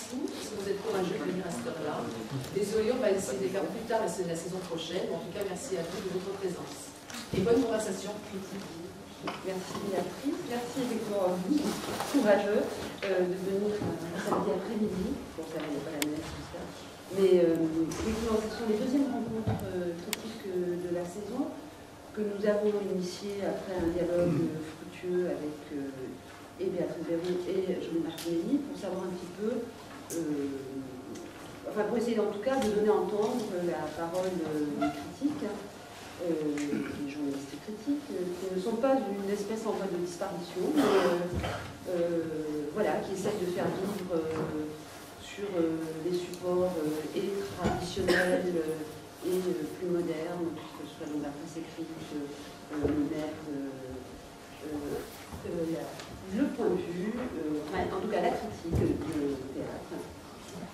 merci, parce que vous êtes courageux de venir à cette heure-là. Désolé, on va essayer de les faire plus tard la saison prochaine. En tout cas, merci à vous de votre présence. Et bonne conversation. Merci Béatrice, merci effectivement à vous, courageux, de venir un samedi après-midi. Bon, ça n'est pas la neige, tout ça. Mais effectivement, ce sont les deuxièmes rencontres critiques de la saison que nous avons initiées après un dialogue fructueux avec et Béatrice Béroux et Jean-Louis Martinelli pour savoir un petit peu, enfin pour essayer en tout cas de donner à entendre la parole des critiques, des journalistes critiques, qui ne sont pas une espèce en voie de disparition, mais voilà, qui essayent de faire vivre sur des supports et traditionnels et plus modernes, que ce soit dans la presse écrite, le net, le point de vue, enfin, en tout cas la critique du théâtre,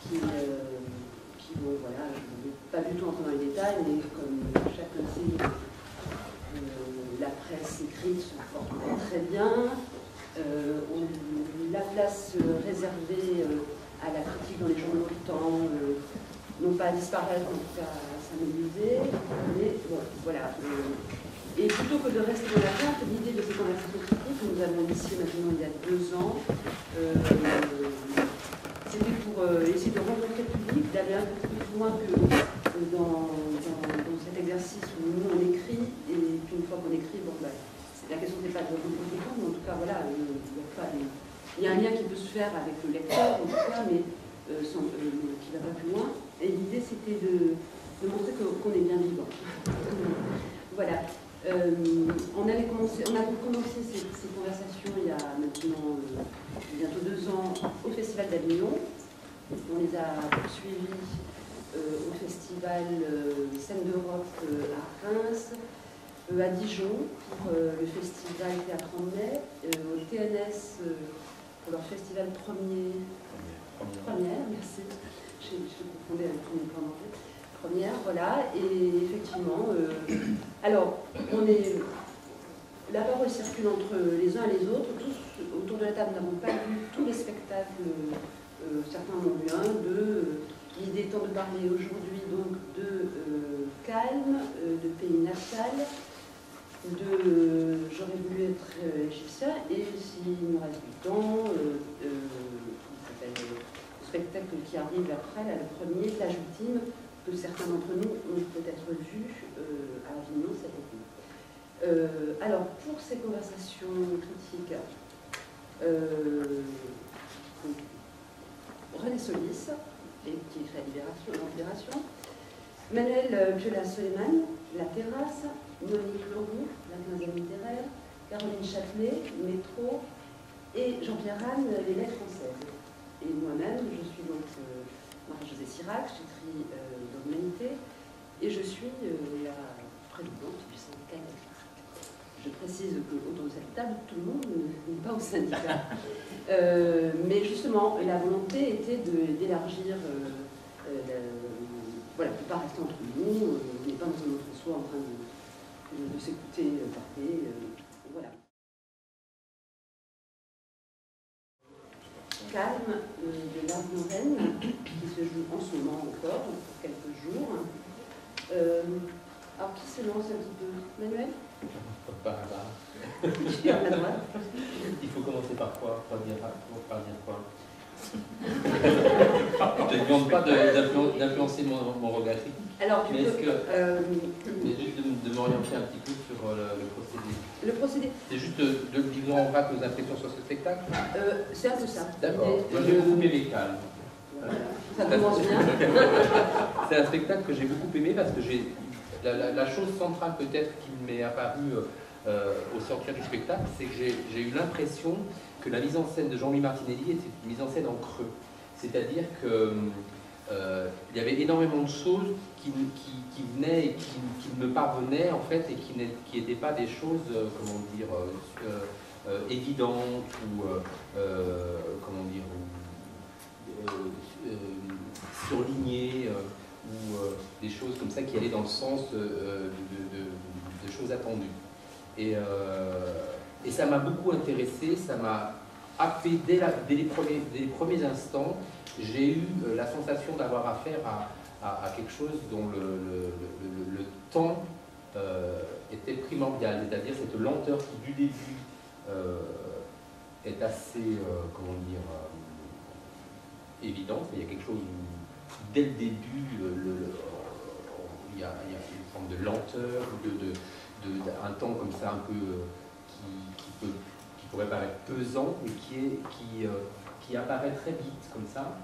qui bon, voilà, je ne vais pas du tout entrer dans les détails, mais comme chacun sait, la presse écrite se porte très bien, la place réservée à la critique dans les journaux du temps, non pas à disparaître, en tout cas à s'amuser, mais bon, voilà. Et plutôt que de rester dans l'attente, l'idée de ces conversations critiques que nous avons initiées maintenant il y a 2 ans, c'était pour essayer de rencontrer le public, d'aller un peu plus loin que dans cet exercice où nous on écrit, et puis une fois qu'on écrit, bon, bah, la question n'est pas de rencontrer le public, mais en tout cas, voilà, il y a un lien qui peut se faire avec le lecteur, en tout cas, mais qui ne va pas plus loin. Et l'idée, c'était de montrer qu'on est bien vivant. Voilà. On avait commencé ces conversations il y a maintenant bientôt 2 ans au Festival d'Avignon. On les a poursuivis au Festival Scène d'Europe à Reims, à Dijon pour le Festival Théâtre en mai, au TNS pour leur festival première, merci. Je confondais avec tous mes plans d'enjeu. Première, voilà, et effectivement, alors, la parole circule entre les uns et les autres, tous autour de la table n'avons pas vu tous les spectacles, certains en ont vu un, deux, l'idée étant de parler aujourd'hui donc de Calme, de Pays natal, de J'aurais voulu être égyptien, et s'il me reste du temps, le spectacle qui arrive après, là, le premier, Plage ultime, que certains d'entre nous ont peut-être vu à Avignon cet été. Alors, pour ces conversations critiques, René Solis, qui écrit à Libération, Manuel Piola-Soleiman, La Terrasse, Monique Leroux, La Quinzaine littéraire, Caroline Châtelet, Métro, et Jean-Pierre Anne, Les Lettres françaises. Et moi-même, je suis donc Marie-Josée Sirac, j'écris dans l'Humanité, et je suis la présidente du syndicat électrique. Je précise qu'autour de cette table, tout le monde n'est pas au syndicat. Mais justement, la volonté était d'élargir, voilà, de ne pas rester entre nous, on n'est pas dans un entre-soi en train de s'écouter parler, voilà. Calme de l'Art Lorraine, qui se joue en ce moment encore, pour quelques jours. Alors, qui se lance un petit peu? Manuel? Par hasard. Je suis à ma droite. Il faut commencer par quoi? Par dire quoi? Je ne demande pas d'influencer mon regard critique. Alors, tu mais peux... est-ce que... mais juste de m'orienter un petit peu sur le procédé. Le procédé. C'est juste de vivre en vrac nos impressions sur ce spectacle? C'est un peu ça. D'accord. Moi, j'ai beaucoup aimé Calme. Voilà. Ça commence bien. C'est un spectacle que j'ai beaucoup aimé parce que la chose centrale peut-être qui m'est apparue au sortir du spectacle, c'est que j'ai eu l'impression que la mise en scène de Jean-Louis Martinelli était une mise en scène en creux. C'est-à-dire que il y avait énormément de choses qui venaient et qui me parvenaient en fait et qui n'étaient pas des choses, comment dire, évidentes ou comment dire, surlignées ou des choses comme ça qui allaient dans le sens de choses attendues. Et ça m'a beaucoup intéressé, ça m'a happé dès les premiers instants. J'ai eu la sensation d'avoir affaire à quelque chose dont le temps était primordial, c'est-à-dire cette lenteur qui du début est assez, comment dire, évidente. Il y a quelque chose où, dès le début, il y a une forme de lenteur, un temps comme ça un peu qui pourrait paraître pesant, mais qui apparaît très vite comme ça.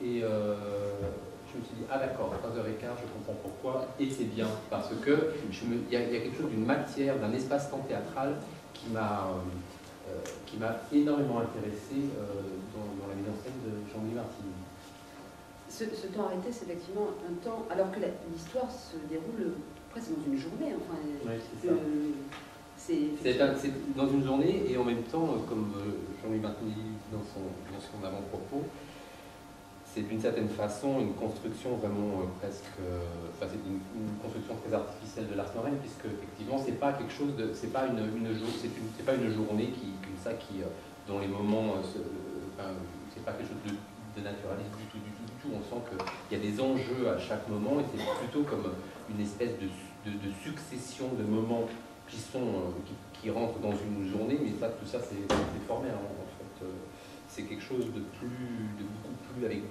Et je me suis dit, ah d'accord, 3h15, je comprends pourquoi, et c'est bien, parce que il y a quelque chose d'une matière, d'un espace-temps théâtral qui m'a énormément intéressé dans la mise en scène de Jean-Louis Martigny. Ce temps arrêté, c'est effectivement un temps, alors que l'histoire se déroule presque dans une journée. Enfin, ouais, c'est dans une journée, et en même temps, comme Jean-Louis Martigny dans son avant-propos, c'est d'une certaine façon une construction vraiment presque, enfin c'est une construction très artificielle de l'art lorrain, puisque effectivement c'est pas quelque chose de, c'est pas une journée dont les moments, c'est pas quelque chose de naturaliste du tout. On sent qu'il y a des enjeux à chaque moment, et c'est plutôt comme une espèce de succession de moments qui rentrent dans une journée, mais tout ça c'est formel en fait. C'est quelque chose de beaucoup plus avec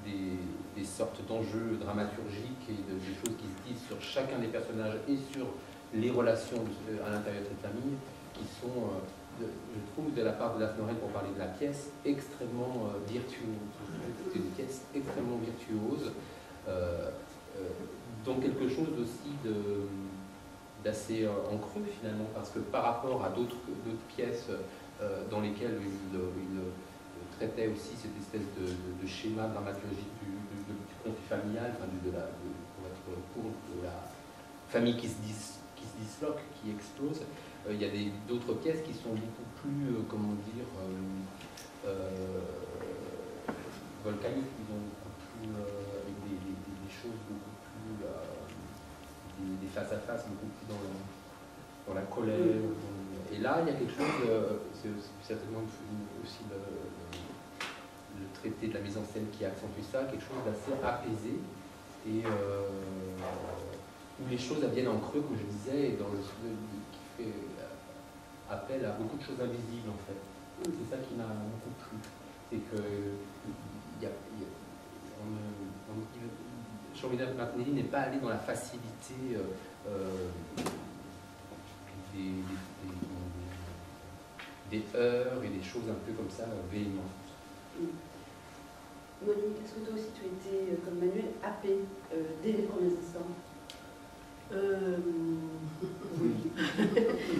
des sortes d'enjeux dramaturgiques et des choses qui se disent sur chacun des personnages et sur les relations à l'intérieur de cette famille qui sont, je trouve, de la part de Daphne Lorraine, pour parler de la pièce, extrêmement virtuose. C'est une pièce extrêmement virtuose, donc quelque chose aussi d'assez en creux finalement, parce que par rapport à d'autres pièces dans lesquelles il traitait aussi cette espèce de schéma dramaturgique du conflit familial, enfin pour être court, de la famille qui se disloque, qui explose. Il y a d'autres pièces qui sont beaucoup plus, comment dire, volcaniques, disons, beaucoup plus, avec des choses beaucoup plus, des face-à-face, beaucoup plus dans la colère. Et là, il y a quelque chose, c'est certainement aussi le traité de la mise en scène qui accentue ça, quelque chose d'assez apaisé, et où les choses viennent en creux, comme je disais, et qui fait appel à beaucoup de choses invisibles, en fait. C'est ça qui m'a beaucoup plu. C'est que Jean-Louis Martigny n'est pas allé dans la facilité des heures et des choses un peu comme ça véhémentes. Monique, est-ce que toi aussi tu as été, comme Manuel, happée dès les premiers instants? Oui.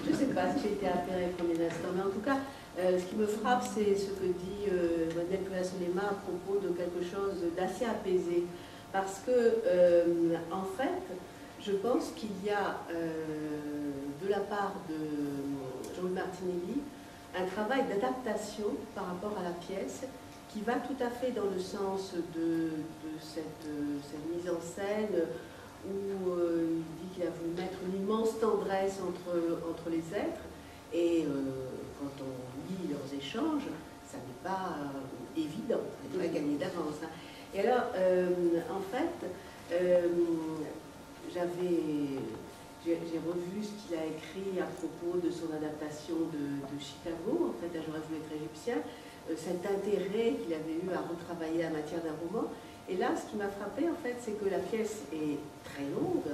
Je ne sais pas si j'ai été happée les premiers instants, mais en tout cas, ce qui me frappe, c'est ce que dit Manuel Pueyrredon à propos de quelque chose d'assez apaisé. Parce que, en fait, je pense qu'il y a, de la part de Jean-Louis Martinelli, un travail d'adaptation par rapport à la pièce qui va tout à fait dans le sens de cette mise en scène où il dit qu'il a voulu mettre une immense tendresse entre les êtres, et quand on lit leurs échanges, ça n'est pas évident, ça n'est pas gagné d'avance. Hein. Et alors, en fait, j'ai revu ce qu'il a écrit à propos de son adaptation de Chicago, en fait, J'aurais voulu être égyptien, cet intérêt qu'il avait eu à retravailler la matière d'un roman. Et là, ce qui m'a frappé, en fait, c'est que la pièce est très longue.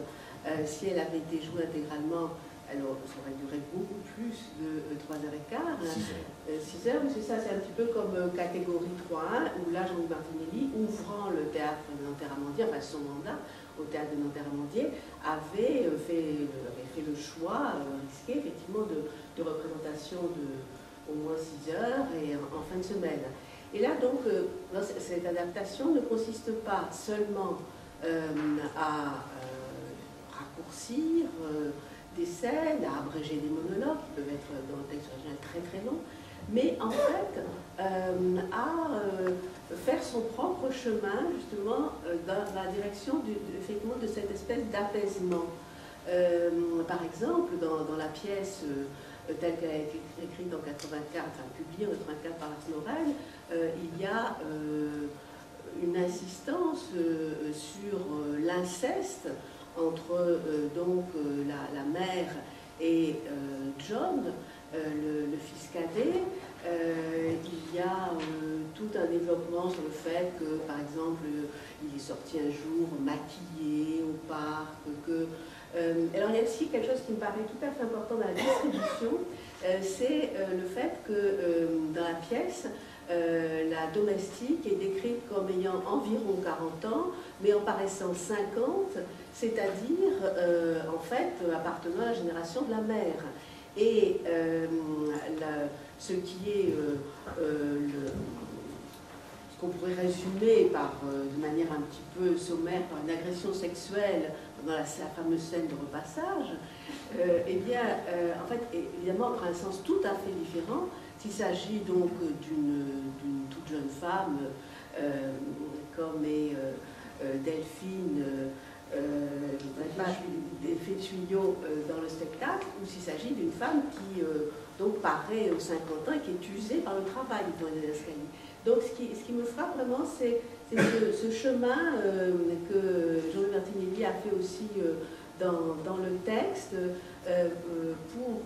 Si elle avait été jouée intégralement, alors ça aurait duré beaucoup plus de 3h15. 6 heures, c'est ça, c'est un petit peu comme catégorie 3.1, où là, Jean-Louis Martinelli, ouvrant le théâtre de Nanterre-Amandier, enfin son mandat au théâtre de Nanterre-Amandier, avait fait le choix risqué, effectivement, de représentation de au moins 6 heures et en fin de semaine. Et là, donc, cette adaptation ne consiste pas seulement à raccourcir des scènes, à abréger des monologues qui peuvent être dans le texte original très très longs, mais en fait à faire son propre chemin justement dans la direction effectivement de cette espèce d'apaisement. Par exemple, dans la pièce telle qu'elle a été écrite en 84, enfin publiée en 84 par Ars Morel, il y a une insistance sur l'inceste entre donc la mère et John, le fils cadet. Il y a tout un développement sur le fait que, par exemple, il est sorti un jour maquillé au parc, alors il y a aussi quelque chose qui me paraît tout à fait important dans la distribution, c'est le fait que dans la pièce, la domestique est décrite comme ayant environ 40 ans, mais en paraissant 50, c'est-à-dire en fait appartenant à la génération de la mère. Et ce qui est ce qu'on pourrait résumer de manière un petit peu sommaire par une agression sexuelle dans la fameuse scène de repassage, eh bien, en fait, évidemment, prend un sens tout à fait différent s'il s'agit donc d'une toute jeune femme, comme est Delphine, fait tuyau dans le spectacle, ou s'il s'agit d'une femme qui donc paraît aux 50 ans et qui est usée par le travail dans les escaliers. Donc ce qui me frappe vraiment, c'est ce chemin que Jean-Louis Martinelli a fait aussi dans le texte pour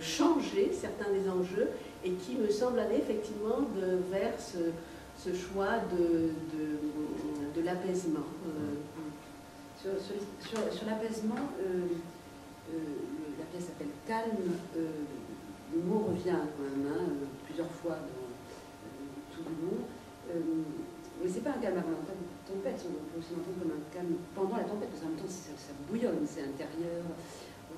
changer certains des enjeux et qui me semble aller effectivement vers ce choix de l'apaisement. Sur l'apaisement, la pièce s'appelle Calme. Le mot revient quand même plusieurs fois dans tout le long. Mais c'est pas un calme avant la tempête, on peut aussi l'entendre comme un calme pendant la tempête, parce qu'en même temps ça bouillonne, c'est intérieur.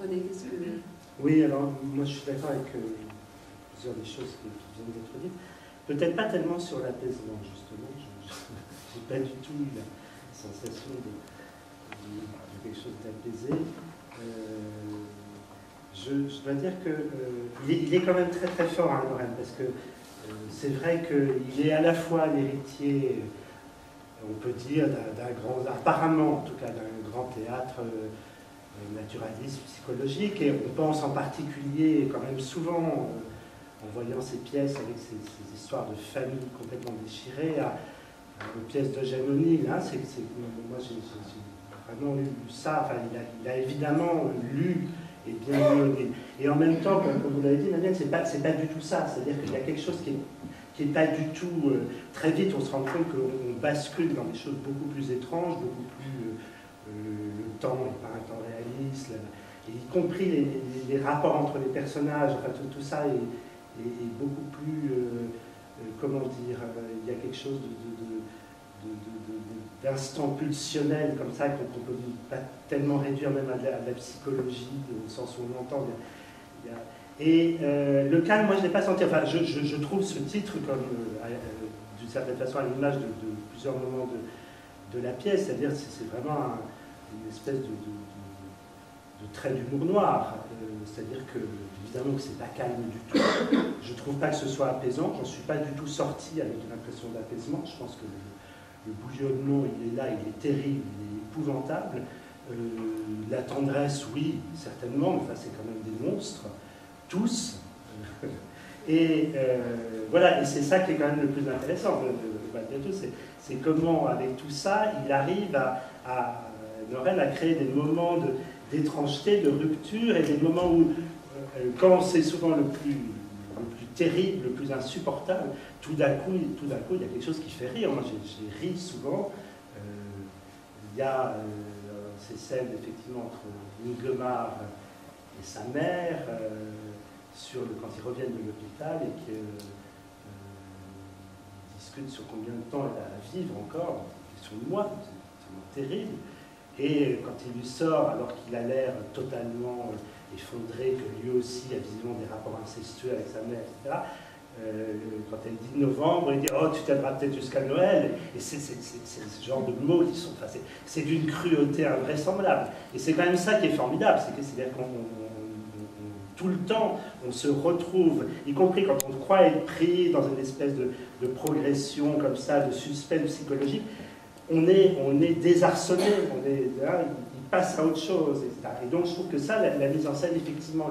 René, qu'est-ce que... Oui, alors moi je suis d'accord avec plusieurs des choses qui viennent d'être dites. Peut-être pas tellement sur l'apaisement, justement. Je n'ai pas du tout eu la sensation de quelque chose d'apaisé. Je dois dire qu'il est quand même très très fort, hein, Lorraine, parce que c'est vrai qu'il est à la fois l'héritier, on peut dire, d'un grand, apparemment en tout cas, d'un grand théâtre naturaliste, psychologique, et on pense en particulier quand même souvent, en voyant ces pièces avec ces histoires de famille complètement déchirées, aux pièces d'Eugène O'Neill. Hein, moi j'ai vraiment lu ça, enfin, il a évidemment lu et bien lu O'Neill. Et en même temps, comme vous l'avez dit, Madeleine, c'est pas du tout ça. C'est-à-dire qu'il y a quelque chose qui est pas du tout... très vite, on se rend compte qu'on bascule dans des choses beaucoup plus étranges, beaucoup plus... le temps n'est pas un temps réaliste, y compris les rapports entre les personnages, enfin tout ça est beaucoup plus... comment dire, il y a quelque chose d'instant pulsionnel comme ça qu'on ne peut pas tellement réduire même à la psychologie au sens où on l'entend. Et le calme, moi je ne l'ai pas senti. Enfin, je trouve ce titre comme d'une certaine façon à l'image de plusieurs moments de la pièce, c'est-à-dire c'est vraiment une espèce de trait d'humour noir. C'est-à-dire que évidemment que c'est pas calme du tout. Je trouve pas que ce soit apaisant. J'en suis pas du tout sorti avec une impression d'apaisement. Je pense que le bouillonnement, il est là, il est terrible, il est épouvantable. La tendresse, oui, certainement, enfin c'est quand même des monstres, tous. Et voilà, et c'est ça qui est quand même le plus intéressant malgré tout, c'est comment, avec tout ça, il arrive à Lorraine à créer des moments d'étrangeté, de rupture, et des moments où, quand c'est souvent le plus terrible, le plus insupportable, tout d'un coup, il y a quelque chose qui fait rire. Moi, j'ai ri souvent. Il y a ces scènes, effectivement, entre Inglemar et sa mère, quand ils reviennent de l'hôpital et qu'ils discutent sur combien de temps elle a à vivre encore, question de mois, c'est terrible. Et quand il lui sort, alors qu'il a l'air totalement effondré, que lui aussi a visiblement des rapports incestueux avec sa mère, etc., quand elle dit novembre, il dit « Oh, tu t'aimeras peut-être jusqu'à Noël ». Et c'est ce genre de mots qui sont... Enfin, c'est d'une cruauté invraisemblable. Et c'est quand même ça qui est formidable, c'est-à-dire qu'on tout le temps, on se retrouve, y compris quand on croit être pris dans une espèce de progression comme ça, de suspense psychologique, on est désarçonné, il passe à autre chose, etc. Et donc je trouve que ça, la mise en scène, effectivement,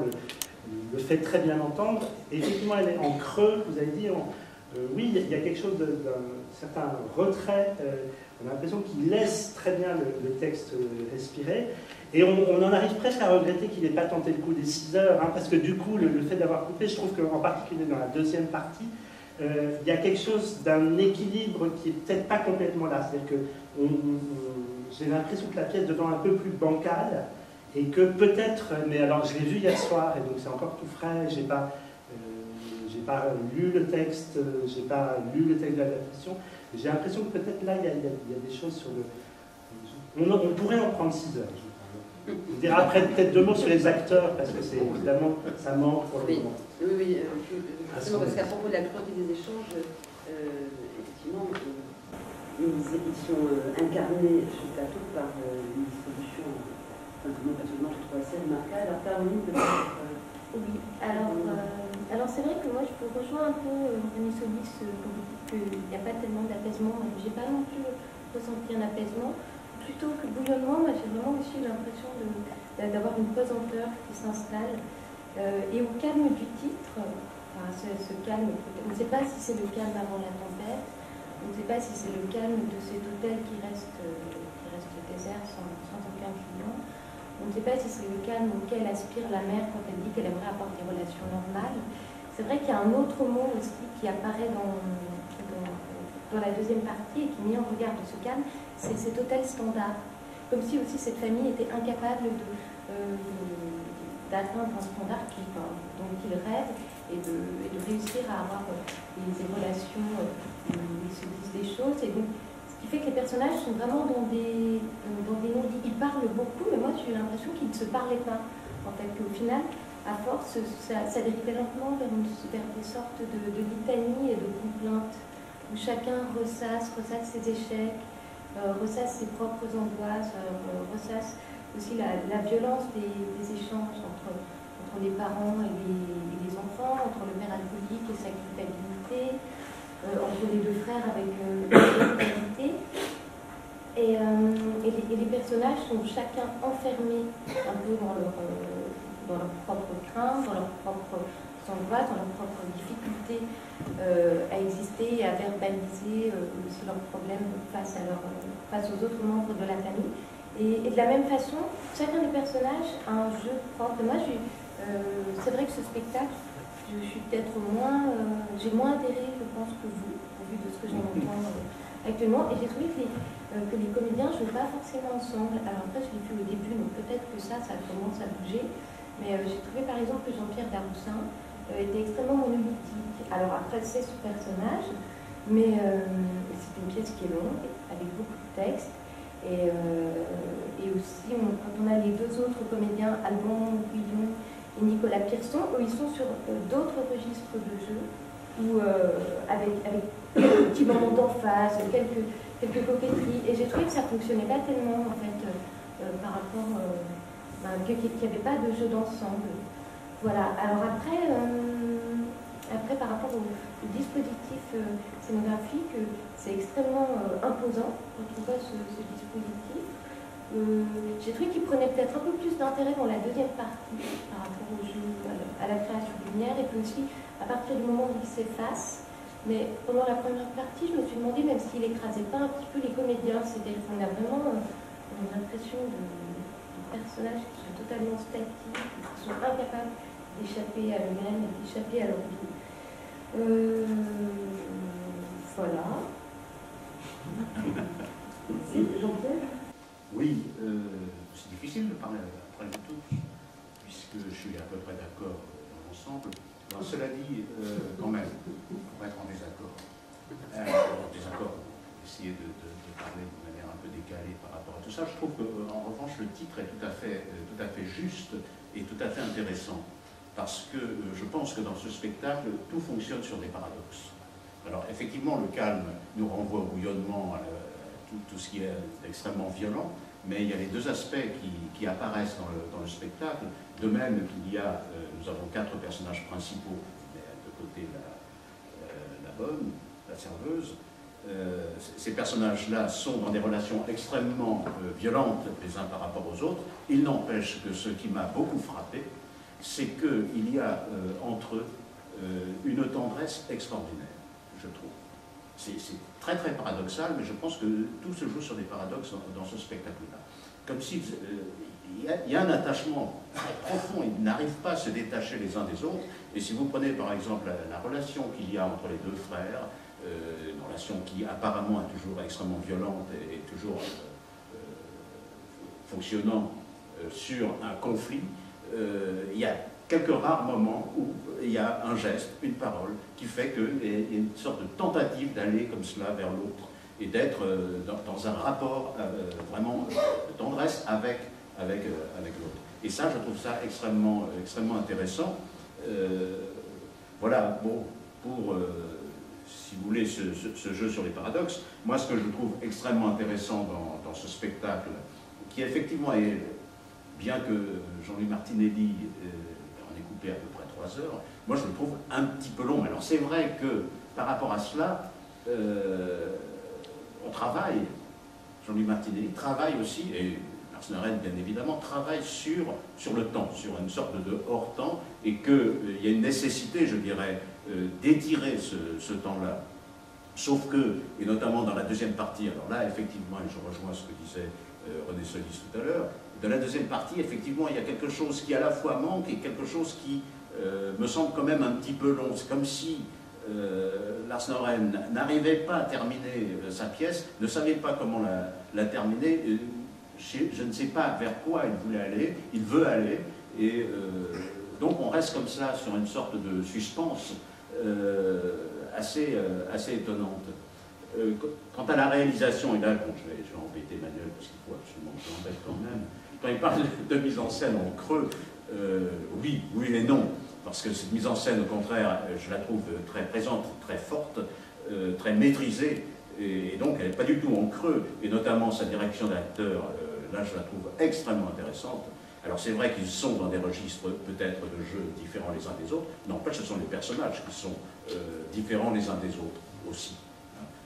le fait très bien entendre. Et effectivement, elle est en creux, vous avez dit, oui, il y a quelque chose d'un certain retrait. On a l'impression qu'il laisse très bien le texte respirer. Et on en arrive presque à regretter qu'il n'ait pas tenté le coup des 6 heures, hein, parce que du coup, le fait d'avoir coupé, je trouve qu'en particulier dans la deuxième partie, il y a quelque chose d'un équilibre qui n'est peut-être pas complètement là. C'est-à-dire que j'ai l'impression que la pièce devient un peu plus bancale, et que peut-être, mais alors je l'ai vu hier soir, et donc c'est encore tout frais, j'ai pas lu le texte, j'ai pas lu le texte de l'adaptation, j'ai l'impression que peut-être là, il y a des choses sur le... On pourrait en prendre 6 heures, je crois. Je dirais après peut-être 2 mots sur les acteurs, parce que c'est évidemment, ça manque pour le moment. Oui, justement, parce qu'à propos de la cruauté des échanges, effectivement, ils sont incarnés sur le plateau par une distribution, moi personnellement, je trouve assez remarquable. Alors, Caroline, peut-être. Oui, alors c'est vrai que moi je rejoins un peu Rémi Solis quand vous dites qu'il n'y a pas tellement d'apaisement. Je n'ai pas non plus ressenti un apaisement. Plutôt que bouillonnement, moi j'ai vraiment aussi l'impression d'avoir une pesanteur qui s'installe. Et au calme du titre, ce calme, on ne sait pas si c'est le calme avant la tempête, on ne sait pas si c'est le calme de cet hôtel qui reste désert sans aucun client. On ne sait pas si c'est le calme auquel aspire la mère quand elle dit qu'elle aimerait avoir des relations normales. C'est vrai qu'il y a un autre mot aussi qui apparaît dans la deuxième partie et qui met en regard de ce calme, c'est cet hôtel standard. Comme si aussi cette famille était incapable d'atteindre un standard dont il rêve et de réussir à avoir des relations où ils se disent des choses. Et donc, ce qui fait que les personnages sont vraiment dans des non-dits. Ils parlent beaucoup, mais moi j'ai eu l'impression qu'ils ne se parlaient pas. En fait, qu'au final, à force, ça dérivait lentement vers des sortes de litanies et de complaintes, où chacun ressasse ses échecs, ressasse ses propres angoisses, ressasse aussi la violence des échanges entre les parents et les enfants, entre le père alcoolique et sa culpabilité, entre les 2 frères avec leur qualité. Et les personnages sont chacun enfermés un peu dans leur propre crainte, dans leur propre angoisse, dans leur propre difficulté à exister et à verbaliser aussi leurs problèmes face aux autres membres de la famille. Et de la même façon, chacun des personnages a un jeu propre. Moi, c'est vrai que ce spectacle, je suis peut-être j'ai moins adhéré, je pense, que vous, au vu de ce que j'en entends actuellement. Et j'ai trouvé que les comédiens ne jouent pas forcément ensemble. Alors après, je l'ai vu au début, donc peut-être que ça commence à bouger. Mais j'ai trouvé par exemple que Jean-Pierre Daroussin était extrêmement monolithique. Alors après, c'est ce personnage, mais c'est une pièce qui est longue, avec beaucoup de texte. Et aussi, quand on a les 2 autres comédiens, Alban Guillon et Nicolas Pierson, eux, ils sont sur d'autres registres de jeu, où, avec quelques petits moments d'emphase, quelques coquetteries. Et j'ai trouvé que ça ne fonctionnait pas tellement, en fait, par rapport qu'il n'y avait pas de jeu d'ensemble. Voilà. Alors après, par rapport au dispositif scénographique, c'est extrêmement imposant quand on voit ce dispositif. J'ai trouvé qu'il prenait peut-être un peu plus d'intérêt dans la deuxième partie par rapport au jeu, à la création lumière, et puis aussi à partir du moment où il s'efface. Mais pendant la première partie, je me suis demandé même s'il n'écrasait pas un petit peu les comédiens. C'est-à-dire qu'on a vraiment l'impression de personnages qui sont totalement statiques, qui sont incapables d'échapper à eux-mêmes et d'échapper à leur vie. Voilà. Jean-Pierre ? Oui, c'est difficile de parler après de tous, puisque je suis à peu près d'accord dans l'ensemble. Alors, cela dit, quand même, pour être en désaccord, essayer de parler de manière un peu décalée par rapport à tout ça, je trouve qu'en revanche, le titre est tout à fait juste et tout à fait intéressant. Parce que je pense que dans ce spectacle, tout fonctionne sur des paradoxes. Alors effectivement, le calme nous renvoie au bouillonnement, à tout ce qui est extrêmement violent, mais il y a les 2 aspects qui apparaissent dans le spectacle. De même qu'il y a, nous avons 4 personnages principaux, de côté la bonne, la serveuse. Ces personnages-là sont dans des relations extrêmement violentes les uns par rapport aux autres. Il n'empêche que ce qui m'a beaucoup frappé, c'est qu'il y a entre eux une tendresse extraordinaire, je trouve. C'est très très paradoxal, mais je pense que tout se joue sur des paradoxes dans ce spectacle-là. Comme s'il y a un attachement très profond, ils n'arrivent pas à se détacher les uns des autres. Et si vous prenez par exemple la relation qu'il y a entre les deux frères, une relation qui apparemment est toujours extrêmement violente et toujours fonctionnant sur un conflit, il y a quelques rares moments où il y a un geste, une parole, qui fait qu'il y a une sorte de tentative d'aller comme cela vers l'autre et d'être dans un rapport vraiment de tendresse avec l'autre. Et ça, je trouve ça extrêmement intéressant. Voilà, bon, pour, si vous voulez, ce jeu sur les paradoxes, moi, ce que je trouve extrêmement intéressant dans ce spectacle, qui effectivement est, bien que Jean-Louis Martinelli en ait coupé à peu près 3 heures, moi, je le trouve un petit peu long. Alors, c'est vrai que, par rapport à cela, on travaille, Jean-Louis Martinelli travaille aussi, et Lars Noren, bien évidemment, travaille sur le temps, sur une sorte de hors-temps, et qu'il y a une nécessité, je dirais, d'étirer ce temps-là. Sauf que, et notamment dans la deuxième partie, alors là, effectivement, et je rejoins ce que disait René Solis tout à l'heure, dans la deuxième partie, effectivement, il y a quelque chose qui à la fois manque et quelque chose qui me semble quand même un petit peu long. C'est comme si Lars Noren n'arrivait pas à terminer sa pièce, ne savait pas comment la terminer. Je ne sais pas vers quoi il voulait aller, il veut aller, et donc on reste comme ça sur une sorte de suspense assez étonnante. Quant à la réalisation, et là bon, je vais embêter Manuel parce qu'il faut absolument que je l'embête quand même, quand il parle de mise en scène en creux, oui et non. Parce que cette mise en scène, au contraire, je la trouve très présente, très forte, très maîtrisée, et donc elle n'est pas du tout en creux, et notamment sa direction d'acteur, là je la trouve extrêmement intéressante. Alors c'est vrai qu'ils sont dans des registres peut-être de jeux différents les uns des autres, n'empêche ce sont les personnages qui sont différents les uns des autres aussi.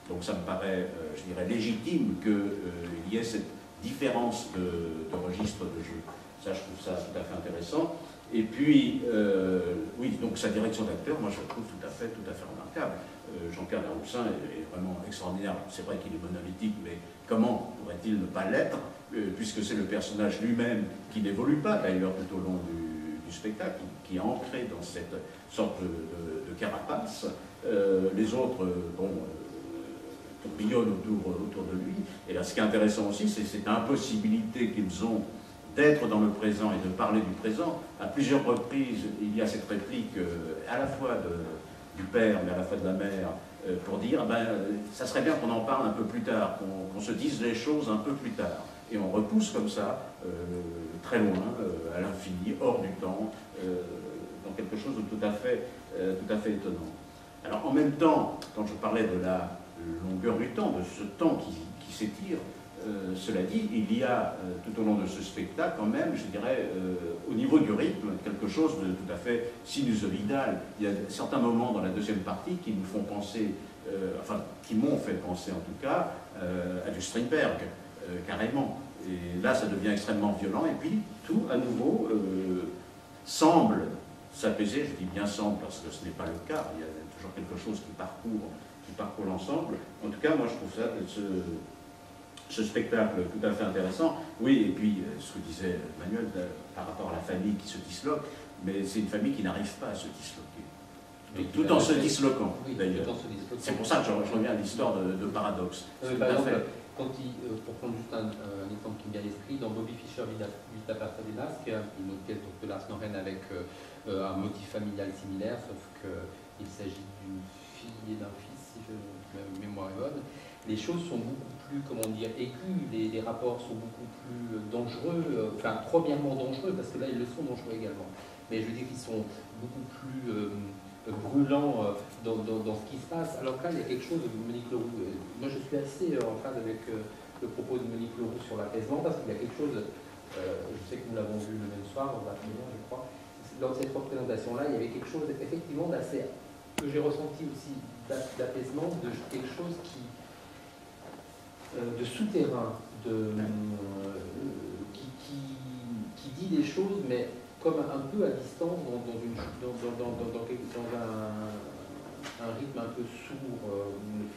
Donc ça me paraît, je dirais, légitime qu'il y ait cette différence de registre de jeu. Ça, je trouve ça tout à fait intéressant. Et puis, oui, donc sa direction d'acteur, moi je la trouve tout à fait remarquable. Jean-Pierre Daroussin est vraiment extraordinaire. C'est vrai qu'il est monolithique, mais comment pourrait-il ne pas l'être, puisque c'est le personnage lui-même qui n'évolue pas d'ailleurs tout au long du spectacle, qui est ancré dans cette sorte de carapace. Les autres, bon, tourbillonnent autour de lui. Et là, ce qui est intéressant aussi, c'est cette impossibilité qu'ils ont d'être dans le présent et de parler du présent. À plusieurs reprises, il y a cette réplique à la fois du père, mais à la fois de la mère, pour dire, ça serait bien qu'on en parle un peu plus tard, qu'on se dise les choses un peu plus tard. Et on repousse comme ça, très loin, à l'infini, hors du temps, dans quelque chose de tout à fait étonnant. Alors en même temps, quand je parlais de la longueur du temps, de ce temps qui s'étire, cela dit, il y a tout au long de ce spectacle quand même, je dirais, au niveau du rythme, quelque chose de tout à fait sinusoïdal. Il y a certains moments dans la deuxième partie qui nous font penser, enfin, qui m'ont fait penser en tout cas, à du Strindberg, carrément. Et là, ça devient extrêmement violent, et puis tout, à nouveau, semble s'apaiser. Je dis bien semble parce que ce n'est pas le cas, il y a toujours quelque chose qui parcourt l'ensemble. En tout cas, moi, je trouve ça, ce spectacle tout à fait intéressant. Oui, et puis, ce que disait Manuel par rapport à la famille qui se disloque, mais c'est une famille qui n'arrive pas à se disloquer. Tout en se disloquant, oui, d'ailleurs. C'est pour ça que je reviens à l'histoire de paradoxe. Par exemple, pour prendre juste un exemple qui me vient à l'esprit, dans Bobby Fischer, Vita Pasadenas, qui est une autre pièce de Lars Noren avec un motif familial similaire, sauf qu'il s'agit d'une fille et d'un fils, si ma mémoire est bonne. Les choses sont beaucoup plus, comment dire, aiguës, les rapports sont beaucoup plus dangereux, enfin, premièrement dangereux, parce que là, ils le sont dangereux également. Mais je veux dire qu'ils sont beaucoup plus brûlants dans ce qui se passe. Alors que là, il y a quelque chose de Monique Leroux. Moi, je suis assez en phase avec le propos de Monique Leroux sur l'apaisement, parce qu'il y a quelque chose, je sais que nous l'avons vu le même soir, au bâtiment, je crois, dans cette représentation-là, il y avait quelque chose, effectivement, d'assez, que j'ai ressenti aussi, d'apaisement, de quelque chose de souterrain, qui dit des choses, mais comme un peu à distance dans un rythme un peu sourd.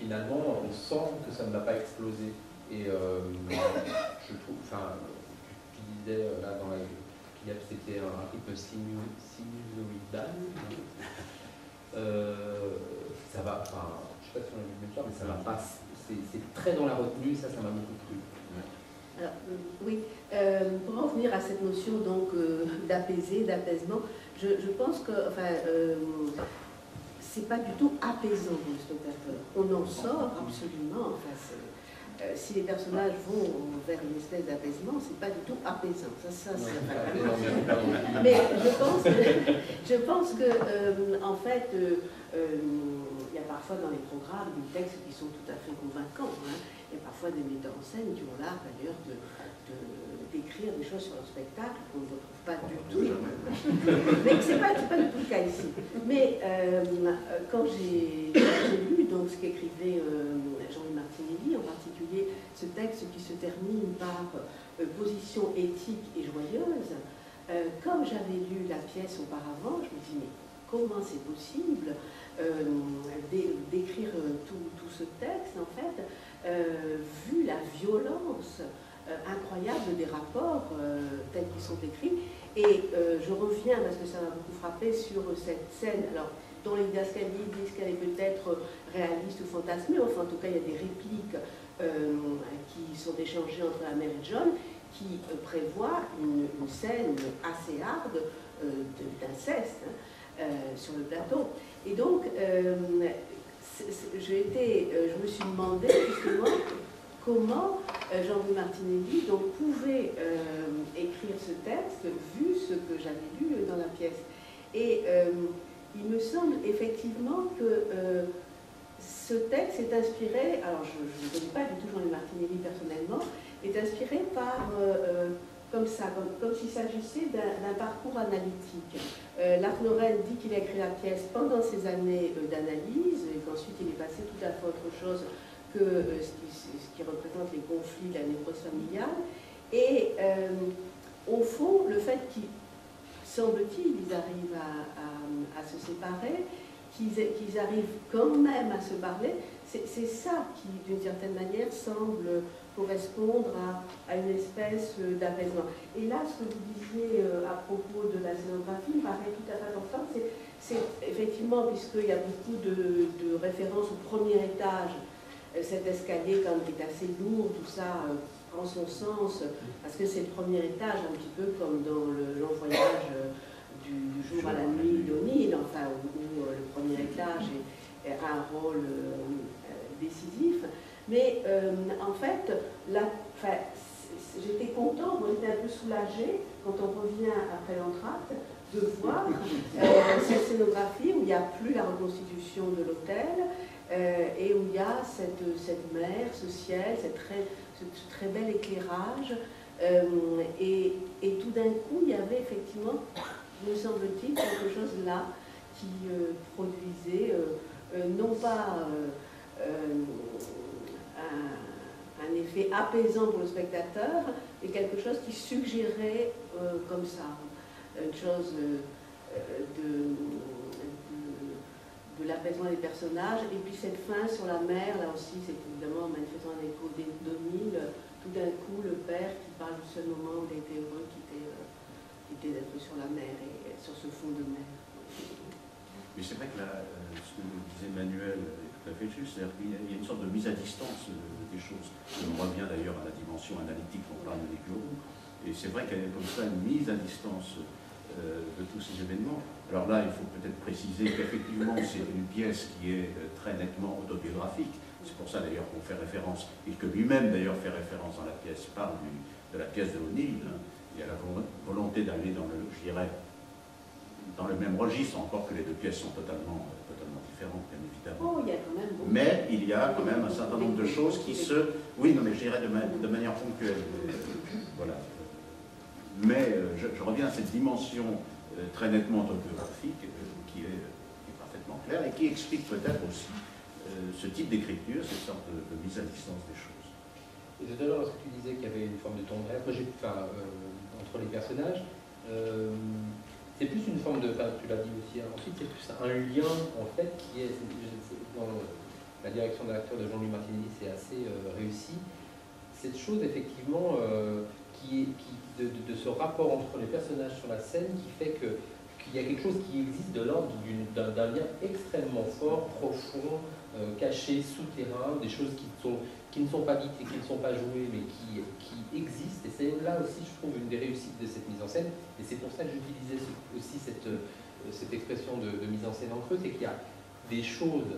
Finalement, on sent que ça ne va pas exploser. Et je trouve, enfin, tu disais là c'était un rythme sinusoïdal. Ça va, enfin, je ne sais pas si on a vu le même soir, mais ça va pas. C'est très dans la retenue, ça m'a beaucoup plu. Alors, oui, pour en venir à cette notion donc d'apaiser, d'apaisement, je pense que, enfin, c'est pas du tout apaisant pour le spectateur. On en sort absolument. Enfin, si les personnages vont vers une espèce d'apaisement, c'est pas du tout apaisant. Ça c'est pas mais je pense que, en fait, il y a parfois dans les programmes des textes qui sont tout à fait convaincants. Hein. Il y a parfois des metteurs en scène qui ont l'art d'ailleurs d'écrire des choses sur leur spectacle qu'on ne retrouve pas du tout. Mais ce n'est pas du tout le cas ici. Mais quand j'ai lu donc, ce qu'écrivait Jean-Louis Martinelli, en particulier ce texte qui se termine par position éthique et joyeuse, comme j'avais lu la pièce auparavant, je me dis mais comment c'est possible d'écrire tout ce texte en fait, vu la violence incroyable des rapports tels qu'ils sont écrits. Et je reviens, parce que ça m'a beaucoup frappé, sur cette scène, alors, dont les Didascalies disent qu'elle est peut-être réaliste ou fantasmée, enfin en tout cas il y a des répliques qui sont échangées entre la mère et John, qui prévoient une scène assez hard d'inceste sur le plateau. Et donc, je me suis demandé justement comment Jean-Louis Martinelli donc, pouvait écrire ce texte vu ce que j'avais lu dans la pièce. Et il me semble effectivement que ce texte est inspiré, alors je ne connais pas du tout Jean-Louis Martinelli personnellement, est inspiré par, comme ça, comme s'il s'agissait d'un parcours analytique. Larnoren dit qu'il a écrit la pièce pendant ses années d'analyse et qu'ensuite il est passé tout à fait autre chose que ce qui représente les conflits de la névrose familiale. Et au fond, le fait qu'ils, semble-t-il, ils arrivent à se séparer, qu'ils arrivent quand même à se parler, c'est ça qui, d'une certaine manière, semble correspondre à une espèce d'apaisement. Et là, ce que vous disiez à propos de la scénographie me paraît tout à fait important. C'est effectivement, puisqu'il y a beaucoup de références au premier étage, cet escalier quand même est assez lourd, tout ça prend son sens, parce que c'est le premier étage, un petit peu comme dans le long voyage du jour à la nuit d'O'Neill, enfin, où le premier étage a un rôle décisif. Mais en fait, j'étais contente, moi j'étais un peu soulagée quand on revient après l'entracte de voir cette scénographie où il n'y a plus la reconstitution de l'hôtel et où il y a cette mer, ce ciel, ce très bel éclairage. Et tout d'un coup, il y avait effectivement, me semble-t-il, quelque chose là qui produisait non pas un effet apaisant pour le spectateur, mais quelque chose qui suggérait comme ça, une chose de l'apaisement des personnages. Et puis cette fin sur la mer, là aussi, c'est évidemment manifestement un écho d'O'Neill. Tout d'un coup, le père qui parle du seul moment où il était heureux, qui était d'être sur la mer et sur ce fond de mer. Mais c'est vrai que ce que disait Manuel est tout à fait juste, c'est-à-dire qu'il y a une sorte de mise à distance des choses. On revient d'ailleurs à la dimension analytique dont parle Monique Leroux, et c'est vrai qu'il y a comme ça une mise à distance de tous ces événements. Alors là, il faut peut-être préciser qu'effectivement, c'est une pièce qui est très nettement autobiographique. C'est pour ça d'ailleurs qu'on fait référence, et que lui-même d'ailleurs fait référence dans la pièce, parle de la pièce de O'Neill. Il y a la volonté d'aller dans le, je dirais, dans le même registre, encore que les deux pièces sont totalement différentes, bien évidemment. Oh, il y a quand même beaucoup. Mais il y a quand même un certain nombre de choses qui se... Oui, non, mais je dirais de manière ponctuelle. Voilà. Mais je reviens à cette dimension très nettement autobiographique qui est parfaitement claire et qui explique peut-être aussi ce type d'écriture, cette sorte de mise à distance des choses. Et tout à l'heure, lorsque tu disais qu'il y avait une forme de tendresse, moi, entre les personnages, c'est plus une forme de, enfin tu l'as dit aussi, ensuite c'est plus un lien en fait qui est dans la direction de l'acteur de Jean-Louis Martinelli, c'est assez réussi. Cette chose effectivement de ce rapport entre les personnages sur la scène qui fait qu'il y a quelque chose qui existe de l'ordre d'un lien extrêmement fort, profond, caché, souterrain, des choses qui ne sont pas dites et qui ne sont pas jouées, mais qui existent. Et c'est là aussi, je trouve, une des réussites de cette mise en scène. Et c'est pour ça que j'utilisais aussi cette expression de mise en scène en creux, c'est qu'il y a des choses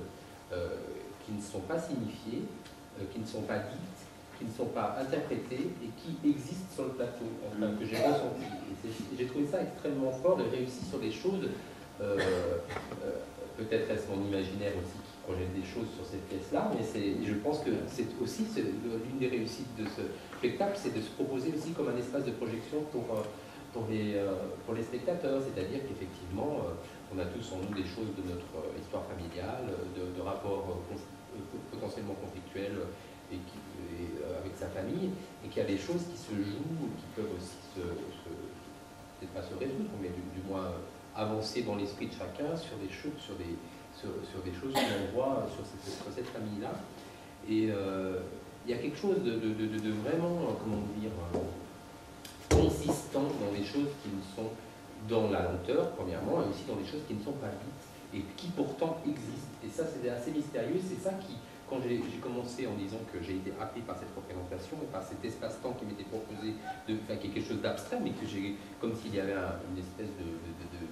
qui ne sont pas signifiées, qui ne sont pas dites, qui ne sont pas interprétées et qui existent sur le plateau, enfin, que j'ai ressenti. Et j'ai trouvé ça extrêmement fort de réussir sur des choses, peut-être est-ce mon imaginaire aussi qui projette des choses sur cette pièce-là, mais je pense que c'est aussi l'une des réussites de ce spectacle, c'est de se proposer aussi comme un espace de projection pour les spectateurs, c'est-à-dire qu'effectivement, on a tous en nous des choses de notre histoire familiale, de rapports potentiellement conflictuels avec sa famille, et qu'il y a des choses qui se jouent, qui peuvent aussi peut-être pas se résoudre, mais du moins avancer dans l'esprit de chacun sur des choses, sur des choses que l'on voit sur cette famille-là. Et il y a quelque chose de vraiment, comment dire, consistant dans des choses qui ne sont dans la lenteur, premièrement, et aussi dans des choses qui ne sont pas dites, et qui pourtant existent. Et ça, c'est assez mystérieux, c'est ça qui... Quand j'ai commencé en disant que j'ai été happé par cette représentation et par cet espace-temps qui m'était proposé, qui est quelque chose d'abstrait, mais que j'ai, comme s'il y avait une espèce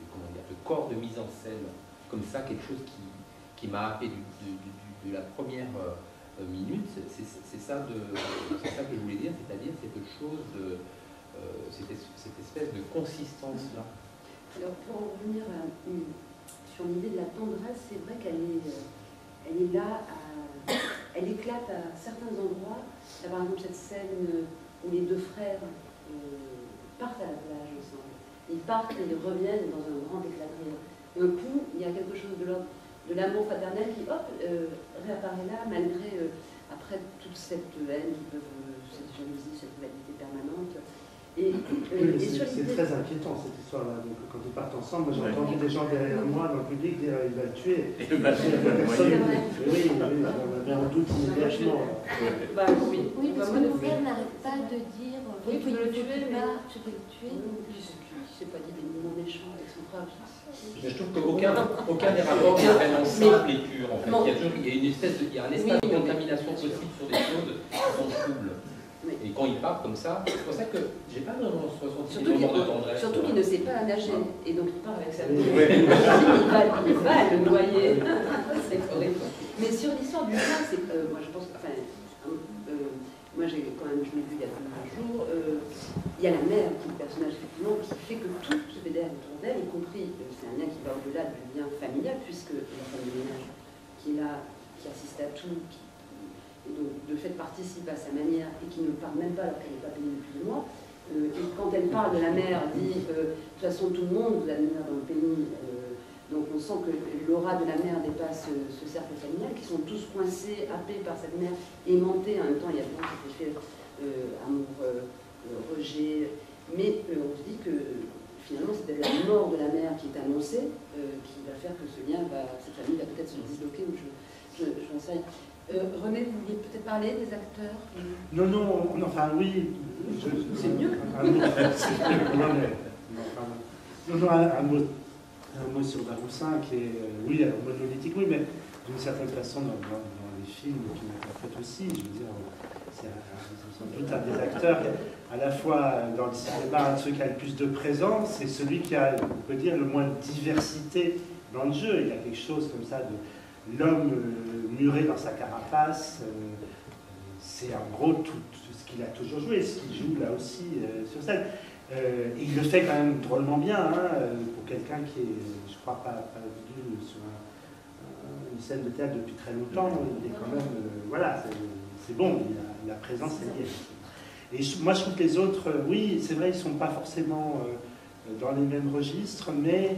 comment dire, de corps de mise en scène, comme ça, quelque chose qui m'a happé de la première minute. C'est ça que je voulais dire, c'est-à-dire cette chose cette espèce de consistance-là. Alors, pour en revenir sur l'idée de la tendresse, c'est vrai qu'elle est là, elle éclate à certains endroits. Là, par exemple, cette scène où les deux frères partent à la plage ensemble. Ils partent et ils reviennent dans un grand éclat de rire. D'un coup, il y a quelque chose de l'ordre de l'amour fraternel qui, hop, réapparaît là, malgré, après toute cette haine, cette jalousie, cette rivalité permanente. C'est très inquiétant cette histoire-là. Donc, quand ils partent ensemble, moi j'ai entendu des gens derrière moi dans le public dire il va le tuer. Et le bâtiment, oui, on avait un doute immédiatement. Oui, parce que nos frères n'arrêtent pas de dire oui, tu veux le tuer, mais je vais le tuer. Je sais pas dit des mots méchants avec son frère. Mais je trouve qu'aucun des rapports n'est vraiment simple et pur. En fait. Il y a un espace de contamination possible sur des choses qui sont troubles. Et quand il part comme ça, c'est pour ça que j'ai pas vraiment ressenti des moments de tendresse. Surtout qu'il ne sait pas nager, et donc il part avec sa bouche. Il va le noyer. C'est horrible. Mais sur l'histoire du vin, c'est moi je pense que, moi je l'ai vu il y a 2 jours, il y a la mère qui est le personnage effectivement qui fait que tout se fédère autour d'elle, y compris, c'est un lien qui va au-delà du lien familial, puisque la femme de ménage qui est là, qui assiste à tout, et donc de fait participe à sa manière et qui ne parle même pas alors qu'elle n'est pas payée depuis 2 mois. Et quand elle parle de la mère, elle dit de toute façon tout le monde vous admire dans le pays. Donc on sent que l'aura de la mère dépasse ce cercle familial, qui sont tous coincés, happés par cette mère aimantée. En même temps, il y a bien cet effet amour, rejet. Mais on se dit que finalement c'est la mort de la mère qui est annoncée, qui va faire que ce lien, cette famille va peut-être se disloquer, ou j'en sais rien. René, vous vouliez peut-être parler des acteurs? Non, enfin oui. C'est mieux. Un mot sur Daroussin qui est, oui, monolithique, oui, mais d'une certaine façon dans les films qu'il interprète aussi, je veux dire, c'est sans doute un des acteurs, à la fois dans le cinéma, celui qui a le plus de présence, c'est celui qui a, on peut dire, le moins de diversité dans le jeu. Il y a quelque chose comme ça de l'homme muré dans sa carapace, c'est en gros tout ce qu'il a toujours joué, ce qu'il joue là aussi sur scène. Et il le fait quand même drôlement bien, pour quelqu'un qui est, je crois, pas vu sur une scène de théâtre depuis très longtemps. Il est quand même, voilà, c'est bon, la présence est liée. Et moi je trouve que les autres, oui, c'est vrai, ils ne sont pas forcément dans les mêmes registres, mais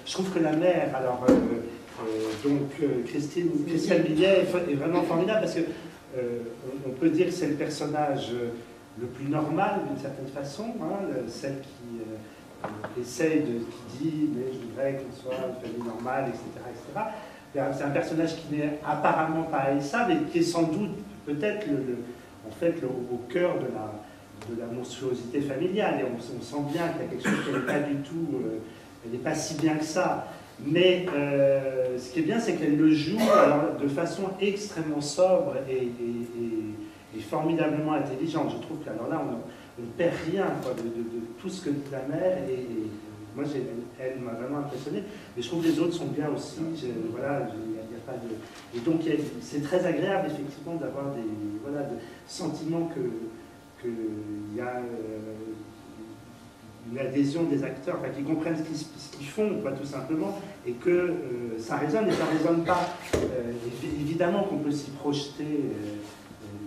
je trouve que la mère, alors, Christiane Millet est vraiment formidable, parce que on peut dire que c'est le personnage le plus normal d'une certaine façon, celle essaye qui dit mais je voudrais qu'on soit une famille normale, etc., etc. C'est un personnage qui n'est apparemment pas Aïssa, mais qui est sans doute peut-être en fait au cœur de la monstruosité familiale. Et on sent bien qu'il y a quelque chose qui n'est pas du tout, elle n'est pas si bien que ça. Mais ce qui est bien, c'est qu'elle le joue alors, de façon extrêmement sobre et formidablement intelligente. Je trouve qu'alors là, on ne perd rien quoi, de tout ce que dit la mère. Et moi, elle m'a vraiment impressionné. Mais je trouve que les autres sont bien aussi. Voilà, il n'y a pas de... Et donc, c'est très agréable, effectivement, d'avoir des sentiments qu'il y a une adhésion des acteurs, qui comprennent ce qu'ils font, quoi, tout simplement, et que ça résonne et ça ne résonne pas. Évidemment qu'on peut s'y projeter,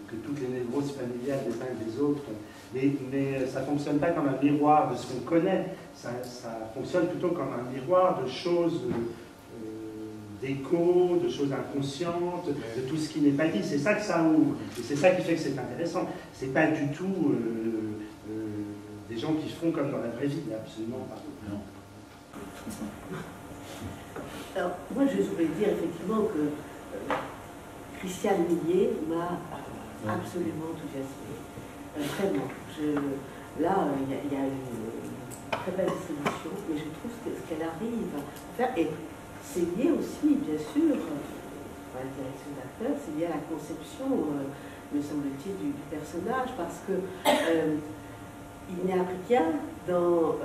que toutes les névroses familiales des uns et des autres, mais ça ne fonctionne pas comme un miroir de ce qu'on connaît, ça fonctionne plutôt comme un miroir de choses, d'échos, de choses inconscientes, de tout ce qui n'est pas dit. C'est ça que ça ouvre, et c'est ça qui fait que c'est intéressant. C'est pas du tout des gens qui font comme dans la vraie vie, absolument pas. Non. Alors, moi, je voulais dire effectivement que Christiane Millet m'a absolument enthousiasmée. Vraiment. Là, il y a une très belle solution, mais je trouve que ce qu'elle arrive à faire, et c'est lié aussi, bien sûr, à la direction d'acteur, c'est lié à la conception, me semble-t-il, du personnage, parce que il n'y a rien dans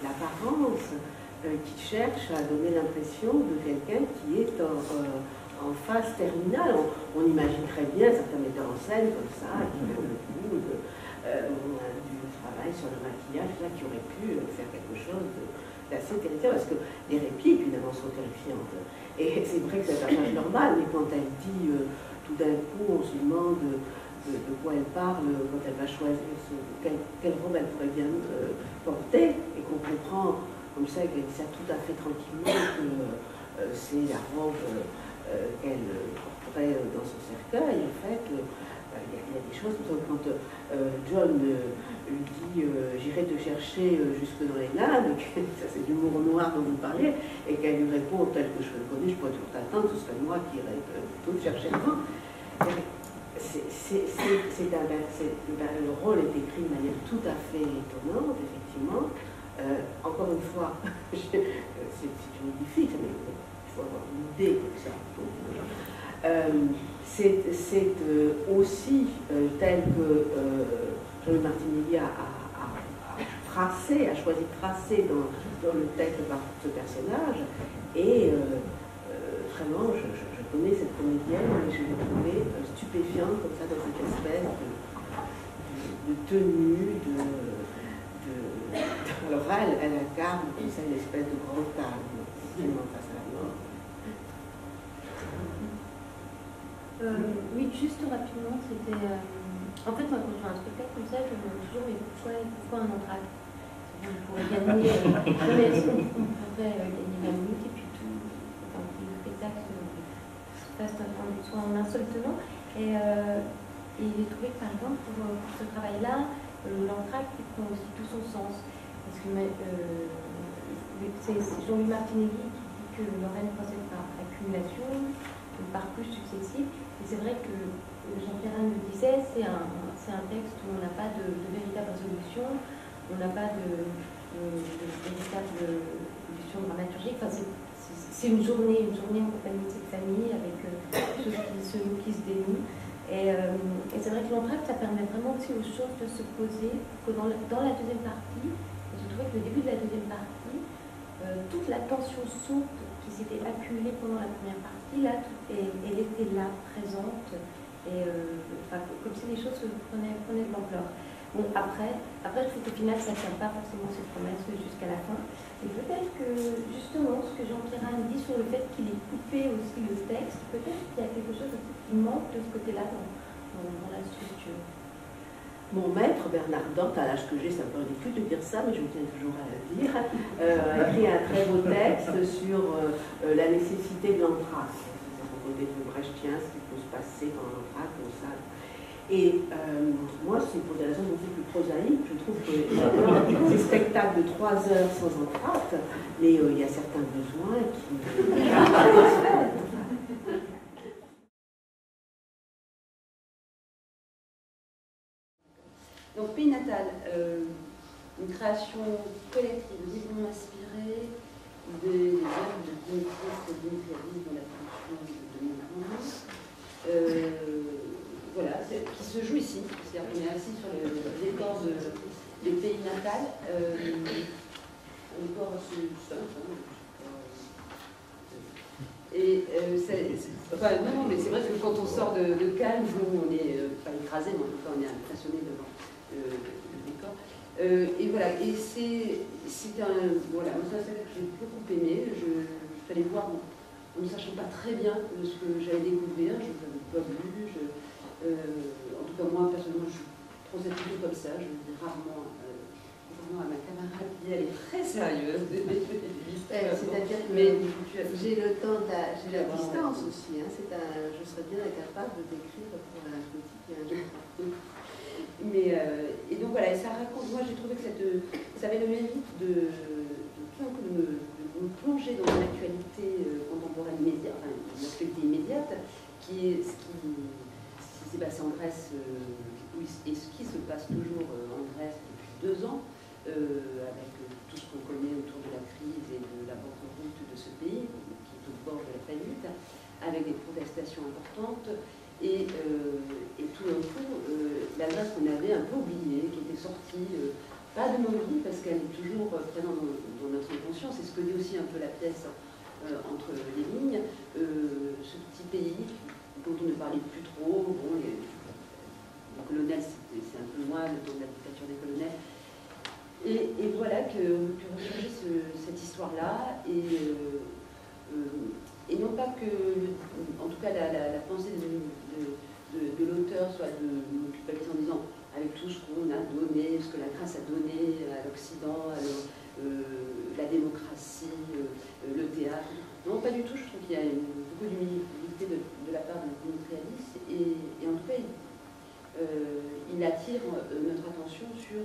l'apparence qui cherche à donner l'impression de quelqu'un qui est en phase terminale. On imagine très bien certains metteurs en scène comme ça, qui ont le goût du travail sur le maquillage, là, qui aurait pu faire quelque chose d'assez terrifiant, parce que les répliques, évidemment, sont terrifiantes. Et c'est vrai que c'est un personnage normal, mais quand elle dit tout d'un coup, on se demande de quoi elle parle quand elle va choisir quelle robe elle pourrait bien porter, et qu'on comprend comme ça qu'elle dit ça tout à fait tranquillement que c'est la robe qu'elle porterait dans son cercueil. En fait, il y a des choses quand John lui dit j'irai te chercher jusque dans les Landes, ça c'est l'humour noir dont vous parlez, et qu'elle lui répond tel que je le connais, je pourrais toujours t'attendre, ce serait moi qui irais plutôt te chercher avant. Le rôle est écrit de manière tout à fait étonnante, effectivement. Encore une fois, c'est une difficile, mais il faut avoir une idée comme ça. C'est aussi tel que Jean-Louis Martinelli a choisi de tracer dans le texte par ce personnage, et vraiment, je connais cette comédienne et je l'ai trouvée stupéfiante comme ça dans cette espèce de tenue, alors elle incarne comme ça une espèce de grand calme, effectivement, face à la mort. Oui, juste rapidement, c'était... En fait, moi, quand je fais un spectacle comme ça, je me demande toujours, mais pourquoi un entracte? On pourrait gagner... on pourrait gagner 20 minutes et puis tout... Enfin, le spectacle se passe soit en un seul tenant. Et j'ai trouvé que, par exemple, pour ce travail-là, l'entracte prend aussi tout son sens. Parce que c'est Jean-Louis Martinelli qui dit que Lorraine procède par accumulation, par couches successives. Et c'est vrai que Jean-Pierre le disait, c'est un texte où on n'a pas de véritable résolution, on n'a pas de véritable solution dramaturgique. Enfin, c'est une journée en compagnie de cette famille avec ceux qui se dénouent. Et c'est vrai que l'entracte, ça permet vraiment aussi aux choses de se poser, que dans la deuxième partie, je trouvais que le début de la deuxième partie, toute la tension saute qui s'était accumulée pendant la première partie, là, elle était là, présente, et comme si les choses prenaient de l'ampleur. Bon, après, je trouve qu'au final, ça ne tient pas forcément ses promesses jusqu'à la fin. Et peut-être que, justement, ce que Jean-Pierre dit sur le fait qu'il ait coupé aussi le texte, peut-être qu'il y a quelque chose qui manque de ce côté-là dans la structure. Mon maître, Bernard Dante, à l'âge que j'ai, c'est un peu ridicule de dire ça, mais je tiens toujours à le dire, a écrit un très beau texte sur la nécessité de l'entracte. C'est un côté de Brechtien, ce qui peut se passer dans l'entracte, comme ça. Et moi, c'est pour des raisons beaucoup plus prosaïques. Je trouve que ces spectacles de 3 heures sans entracte, mais il y a certains besoins qui... Donc, Pays natal, une création collective, vivement inspirée des œuvres de Dimitri Hadid dans la production de 2011. Voilà, qui se joue ici. C'est-à-dire qu'on est assis sur le décor des Pays natal. Un décor assez simple. Et enfin, non, mais c'est vrai que quand on sort de Cannes, nous, on est pas écrasé, mais en tout cas, on est impressionné devant le décor. Et voilà, et c'est un... Voilà, moi, c'est un spectacle que j'ai beaucoup aimé. Je suis allée voir en ne sachant pas très bien ce que j'allais découvrir. Je n'avais pas vu. En tout cas, moi, personnellement, je procède plutôt comme ça. Je dis rarement à ma camarade qui elle est très sérieuse. C'est-à-dire que j'ai le temps, j'ai la distance aussi. Hein, je serais bien incapable de décrire pour un petit et un jour. Mais, et donc voilà, ça raconte, moi j'ai trouvé que ça avait le mérite de tout un coup de me plonger dans une actualité contemporaine immédiate, enfin une actualité immédiate, qui est ce qui s'est passé en Grèce et ce qui se passe toujours en Grèce depuis 2 ans, avec tout ce qu'on connaît autour de la crise et de la banqueroute de ce pays, qui est au bord de la faillite, avec des protestations importantes. Et tout d'un coup, la Grèce qu'on avait un peu oubliée, qui était sortie, pas de nos vies, parce qu'elle est toujours présente dans notre inconscient, c'est ce que dit aussi un peu la pièce entre les lignes, ce petit pays dont on ne parlait plus trop, bon, les colonels c'est un peu loin, le temps de la dictature des colonels, et voilà que rechercher cette histoire-là, et non pas que, en tout cas, la pensée de l'auteur soit de nous culpabiliser en disant avec tout ce qu'on a donné, ce que la Grèce a donné à l'Occident, la démocratie, le théâtre. Non, pas du tout. Je trouve qu'il y a beaucoup d'humilité de la part de Dimitri Hadid, et en tout cas, il attire notre attention sur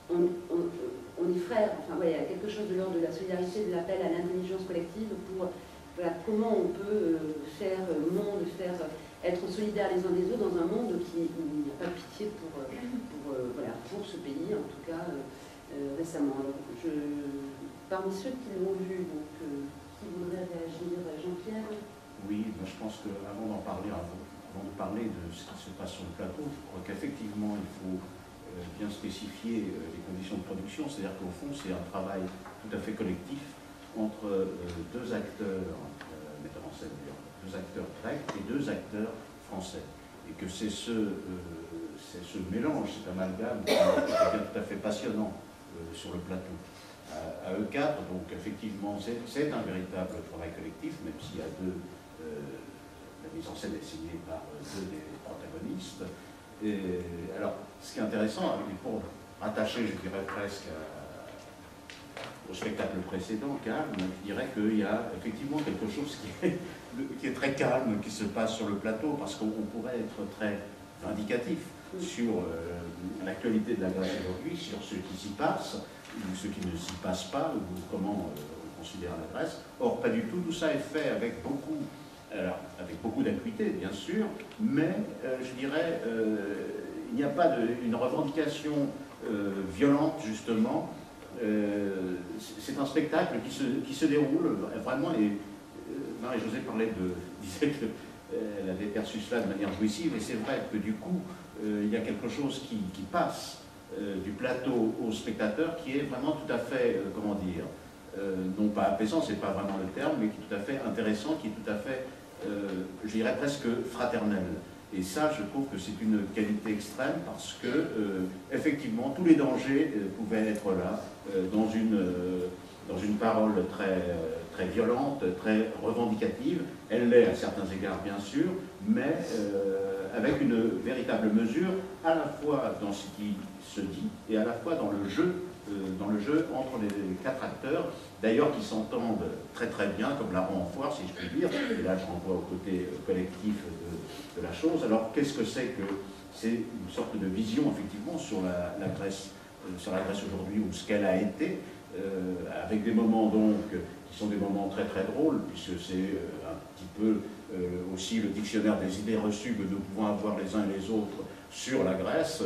on est frères, enfin ouais, il y a quelque chose de l'ordre de la solidarité, de l'appel à l'intelligence collective pour voilà, comment on peut faire être solidaires les uns des autres dans un monde où il n'y a pas de pitié pour ce pays, en tout cas récemment. Alors, parmi ceux qui l'ont vu, donc, qui voudrait réagir, Jean-Pierre? Oui, ben, je pense qu'avant d'en parler, avant de parler de ce qui se passe sur le plateau, je crois qu'effectivement il faut bien spécifier les conditions de production, c'est-à-dire qu'au fond c'est un travail tout à fait collectif entre 2 acteurs, metteurs en scène d'ailleurs, 2 acteurs grecs et 2 acteurs français. Et que c'est ce mélange, cet amalgame qui est tout à fait passionnant sur le plateau. À eux 4, donc effectivement c'est un véritable travail collectif, même s'il y a la mise en scène est signée par 2 des protagonistes. Et alors, ce qui est intéressant, et pour rattacher, je dirais presque au spectacle précédent, Calme, je dirais qu'il y a effectivement quelque chose qui est très calme, qui se passe sur le plateau, parce qu'on pourrait être très vindicatif sur l'actualité de la Grèce aujourd'hui, sur ce qui s'y passe, ou ce qui ne s'y passe pas, ou comment on considère la Grèce. Or, pas du tout, tout ça est fait avec beaucoup d'acuité, bien sûr, mais je dirais, il n'y a pas une revendication violente, justement. C'est un spectacle qui se déroule vraiment, et Marie-Josée disait qu'elle avait perçu cela de manière jouissive, et c'est vrai que du coup, il y a quelque chose qui passe du plateau au spectateur qui est vraiment tout à fait, comment dire, non pas apaisant, c'est pas vraiment le terme, mais qui est tout à fait intéressant, qui est tout à fait, je dirais presque fraternel. Et ça, je trouve que c'est une qualité extrême parce que, effectivement, tous les dangers pouvaient être là, dans une parole très violente, très revendicative. Elle l'est à certains égards, bien sûr, mais avec une véritable mesure, à la fois dans ce qui se dit et à la fois dans le jeu dans le jeu entre les 4 acteurs, d'ailleurs qui s'entendent très très bien, comme la rend en foire, si je puis dire, et là je renvoie au côté collectif de la chose. Alors qu'est-ce que c'est que c'est une sorte de vision effectivement sur la Grèce aujourd'hui, ou ce qu'elle a été, avec des moments donc qui sont des moments très très drôles, puisque c'est un petit peu aussi le dictionnaire des idées reçues que nous pouvons avoir les uns et les autres sur la Grèce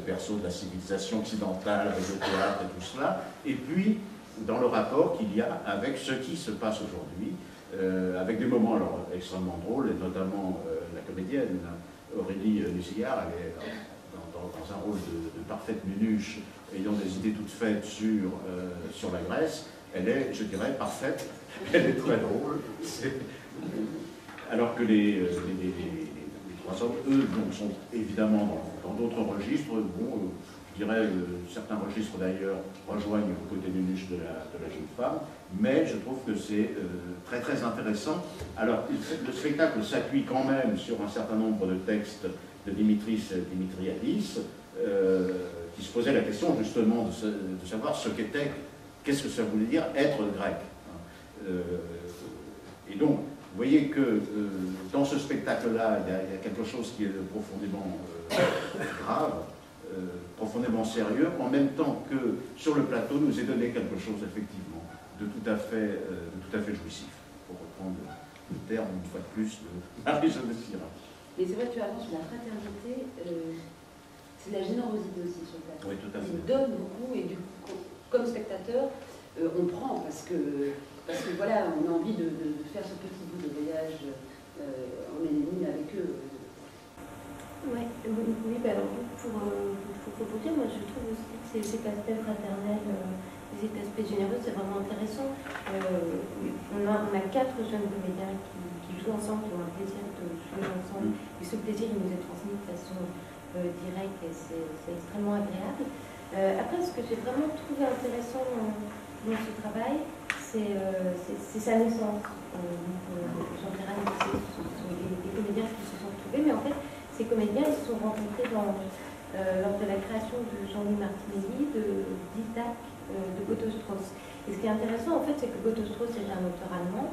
berceau de la civilisation occidentale, avec le théâtre et tout cela, et puis dans le rapport qu'il y a avec ce qui se passe aujourd'hui, avec des moments alors extrêmement drôles, et notamment la comédienne Aurélie Lucillard, elle est dans un rôle de parfaite minuche, ayant des idées toutes faites sur la Grèce. Elle est, je dirais, parfaite, elle est très drôle, alors que les 3 hommes, eux, donc, sont évidemment dans d'autres registres. Bon, je dirais, certains registres d'ailleurs rejoignent le côté minuche de la jeune femme, mais je trouve que c'est très très intéressant. Alors, le spectacle s'appuie quand même sur un certain nombre de textes de Dimitriadis, qui se posait la question justement de savoir qu'est-ce que ça voulait dire être grec. Et donc, vous voyez que dans ce spectacle-là, il y a quelque chose qui est profondément grave, profondément sérieux, en même temps que sur le plateau nous est donné quelque chose effectivement de tout à fait jouissif, pour reprendre le terme une fois de plus de Marie-Jeanne Syrah. Mais c'est vrai que tu as sur la fraternité, c'est la générosité aussi sur le plateau. Oui, tout à fait. Il donne beaucoup et du coup, comme spectateur, on prend parce que voilà, on a envie de faire ce petit bout de voyage, on est mis avec eux. Ouais, oui, bah alors pour dire, moi je trouve aussi que cet aspect fraternel, cet aspect généreux, c'est vraiment intéressant. On a 4 jeunes comédiens qui jouent ensemble, qui ont un plaisir de jouer ensemble, et ce plaisir il nous est transmis de façon directe et c'est extrêmement agréable. Après, ce que j'ai vraiment trouvé intéressant dans ce travail, c'est sa naissance. Jean-Pierre Anissé, ce sont des comédiens qui se sont retrouvés, mais en fait, ces comédiens ils se sont rencontrés lors de la création de Jean-Louis Martinelli, d'Ithaque, de Gotthe-Strauss. Et ce qui est intéressant, en fait, c'est que Gotthe-Strauss est un auteur allemand.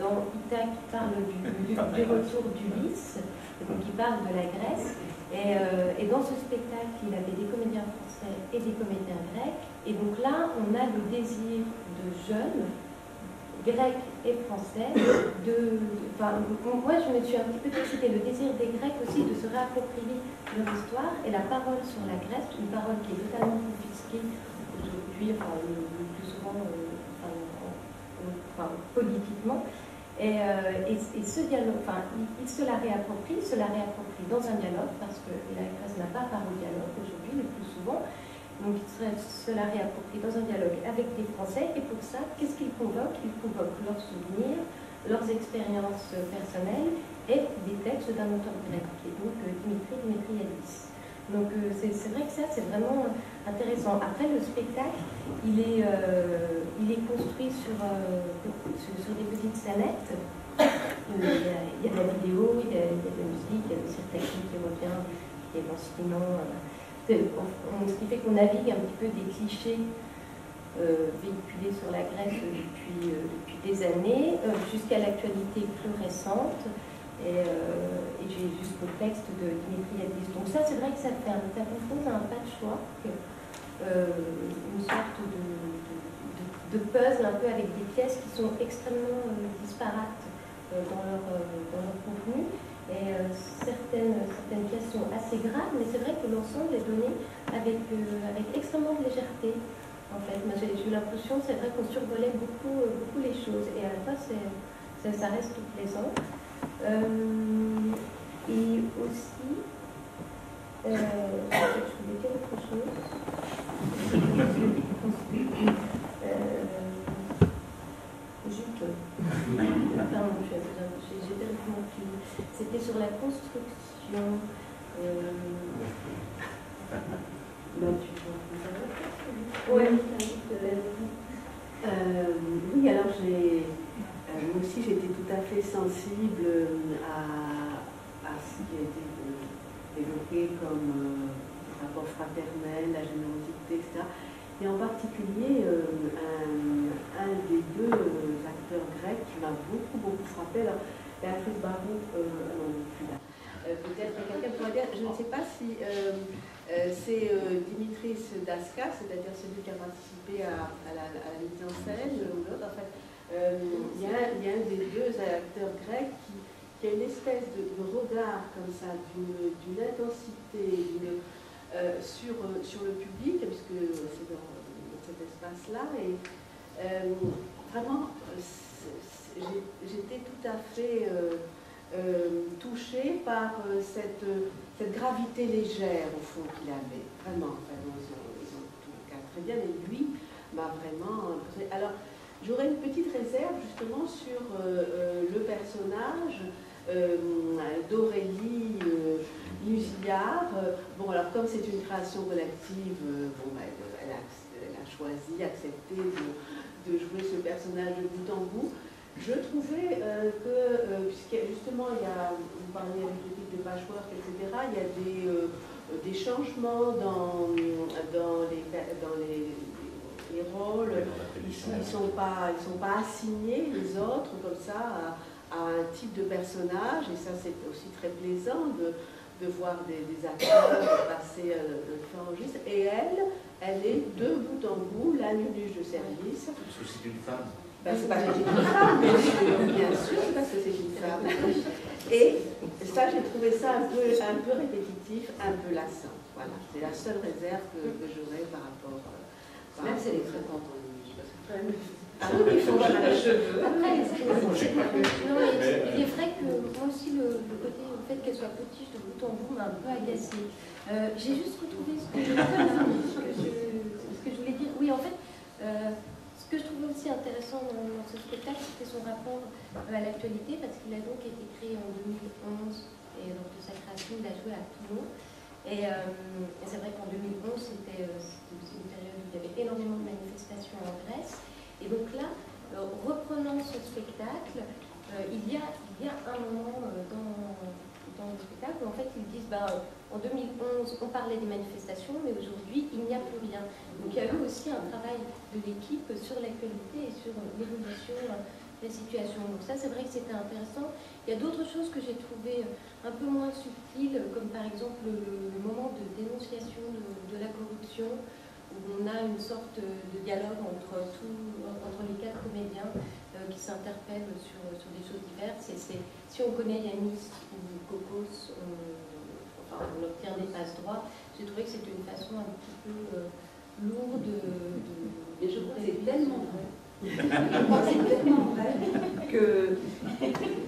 Dans Ithaque, il parle du retour d'Ulysse, donc il parle de la Grèce. Et dans ce spectacle, il avait des comédiens français et des comédiens grecs. Et donc là, on a le désir de jeunes, grecs et français, moi je me suis un petit peu excitée, le désir des Grecs aussi de se réapproprier leur histoire et la parole sur la Grèce, une parole qui est totalement confisquée aujourd'hui, le plus souvent politiquement. Et ce dialogue, il se la réapproprie dans un dialogue, parce que la Grèce n'a pas part au dialogue aujourd'hui, le plus souvent. Donc il se la réapproprie dans un dialogue avec des Français, et pour ça, qu'est-ce qu'il convoque? Il convoque leurs souvenirs, leurs expériences personnelles et des textes d'un auteur grec, qui est donc Dimitriadis. Donc c'est vrai que ça, c'est vraiment intéressant. Après, le spectacle, il est construit sur des petites scénettes. Il y a de la vidéo, il y a de la musique, il y a le cirque qui revient, il y a l'enseignement. Ce qui fait qu'on navigue un petit peu des clichés véhiculés sur la Grèce depuis des années, jusqu'à l'actualité plus récente, et jusqu'au texte de Dimitriadis. Donc ça, c'est vrai que ça compose un patchwork, une sorte de puzzle un peu avec des pièces qui sont extrêmement disparates dans leur contenu. Et certaines pièces sont assez graves, mais c'est vrai que l'ensemble est donné avec extrêmement de légèreté. En fait, moi j'ai eu l'impression, c'est vrai qu'on survolait beaucoup les choses, et à la fois ça reste plaisant. Et aussi, je voulais dire autre chose. C'était sur la construction. Oui, alors moi aussi j'étais tout à fait sensible à ce qui a été développé comme rapport fraternel, la générosité, respecter, etc. Et en particulier, un des deux acteurs grecs qui m'a beaucoup frappé. Alors, Béatrice Barou, non, plus là. Peut-être quelqu'un pourrait dire, je ne sais pas si c'est Dimitris Daskas, c'est-à-dire celui qui a participé à la mise en scène, ou l'autre. En fait, il y a un des deux acteurs grecs qui a une espèce de regard comme ça, d'une intensité, sur le public, puisque c'est dans cet espace-là, et vraiment, j'étais tout à fait touchée par cette gravité légère, au fond, qu'il avait. Vraiment, enfin, ils ont tous les cas très bien, mais lui m'a vraiment... Alors, j'aurais une petite réserve, justement, sur le personnage d'Aurélie Musillard. Bon, alors comme c'est une création collective, elle a choisi, accepté de jouer ce personnage de bout en bout. Je trouvais puisque justement, vous parliez avec le type de patchwork, etc., il y a des changements dans les rôles. Ici, ils sont pas assignés, les autres, comme ça, à un type de personnage, et ça c'est aussi très plaisant de voir des acteurs passer différents registres. Et elle est de bout en bout la nunuche de service. Parce que c'est une femme. Ben, c'est parce que c'est une femme, bien sûr, parce que c'est une femme. Et ça, j'ai trouvé ça un peu répétitif, un peu lassant. Voilà, c'est la seule réserve que j'aurais par rapport. Même si elle est très contente, je sais pas. Ah oui, il faut voir les cheveux. Après, il est vrai que moi aussi, le côté, le fait qu'elle soit potiche de bout en bout m'a un peu agacée. J'ai juste retrouvé ce que je voulais dire. Oui, en fait, ce que je trouvais aussi intéressant dans ce spectacle, c'était son rapport à l'actualité, parce qu'il a donc été créé en 2011, et donc de sa création, il a joué à Toulon. Et c'est vrai qu'en 2011, c'était aussi une période où il y avait énormément de manifestations en Grèce. Et donc là, reprenant ce spectacle, il y a un moment dans le spectacle où en fait ils disent en 2011 on parlait des manifestations, mais aujourd'hui il n'y a plus rien. Donc il y a eu aussi un travail de l'équipe sur l'actualité et sur l'évolution de la situation. Donc ça c'est vrai que c'était intéressant. Il y a d'autres choses que j'ai trouvées un peu moins subtiles, comme par exemple le moment de dénonciation de la corruption, où on a une sorte de dialogue entre les quatre comédiens qui s'interpellent sur des choses diverses. Et si on connaît Yanis ou Cocos, on obtient des passe-droits. J'ai trouvé que c'était une façon un petit peu lourde Mais je crois que c'est tellement vrai. Je crois que c'est tellement vrai que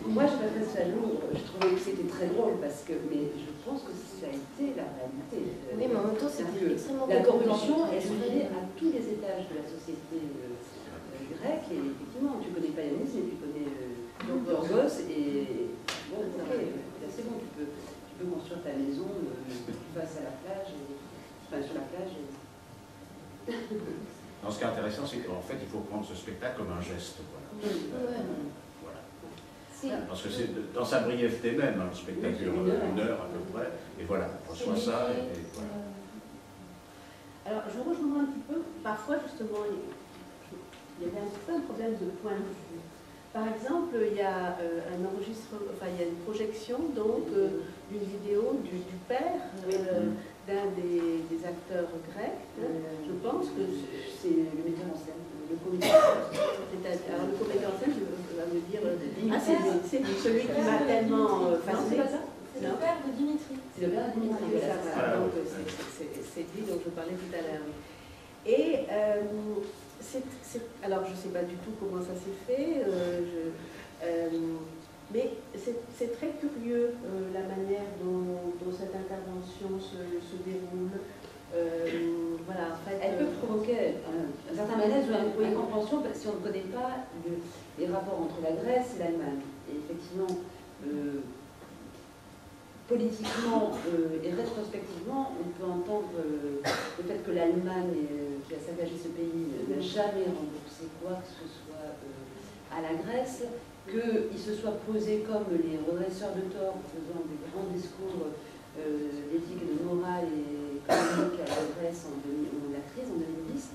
moi je m'adresse à lourd. Je trouvais que c'était très drôle mais je pense que ça a été la réalité. Oui, mais en même temps, c'est extrêmement la corruption, elle se fait à tous les étages de la société grecque. Et effectivement, tu connais pas Yanis, mais tu connais Yorgos. Et bon, ok, là c'est bon, tu peux construire ta maison face à la plage, sur la plage. Non, ce qui est intéressant, c'est qu'en fait, il faut prendre ce spectacle comme un geste. Voilà. Voilà. Parce que c'est dans sa brièveté même, le spectacle dure 1 heure à peu près, et voilà, on reçoit ça. Et voilà. Alors, je rejoins un petit peu, parfois justement, il y avait un certain problème de point de vue. Par exemple, il y a un enregistrement, il y a une projection donc d'une vidéo du père d'un des acteurs grecs. Je pense que c'est le metteur en scène, le comédien. Alors le comédien en scène, va me dire, c'est celui qui m'a tellement fasciné. C'est le père de Dimitri. C'est le père de Dimitri. Donc c'est lui dont je parlais tout à l'heure. Et alors je ne sais pas du tout comment ça s'est fait. Mais c'est très curieux la manière dont cette intervention se déroule. Voilà, en fait, elle peut provoquer un certain malaise ou une incompréhension si on ne connaît pas les rapports entre la Grèce et l'Allemagne. Et effectivement, politiquement et rétrospectivement, on peut entendre le fait que l'Allemagne, qui a saccagé ce pays, n'a jamais remboursé quoi que ce soit à la Grèce, qu'ils se soient posés comme les redresseurs de tort, faisant des grands discours d'éthique et de morale et économique à l'adresse en la crise en 2010.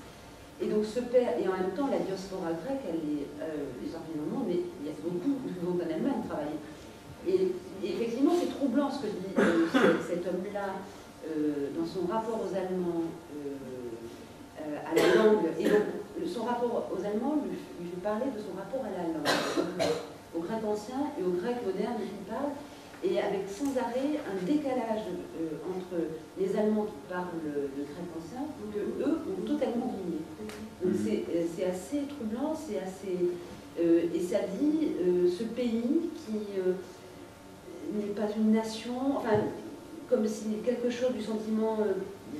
Et donc ce père, et en même temps la diaspora grecque, elle est les environnements, mais il y a beaucoup qui vont en Allemagne travailler. Et effectivement, c'est troublant ce que dit cet homme-là dans son rapport aux Allemands, à la langue. Et donc, son rapport aux Allemands lui fait parler de son rapport à la langue, au grec ancien et au grec moderne qui parle, et avec sans arrêt un décalage entre les Allemands qui parlent le grec ancien, que eux ont totalement oublié. Donc c'est assez troublant, c'est assez... et ça dit ce pays qui n'est pas une nation, enfin, comme si quelque chose du sentiment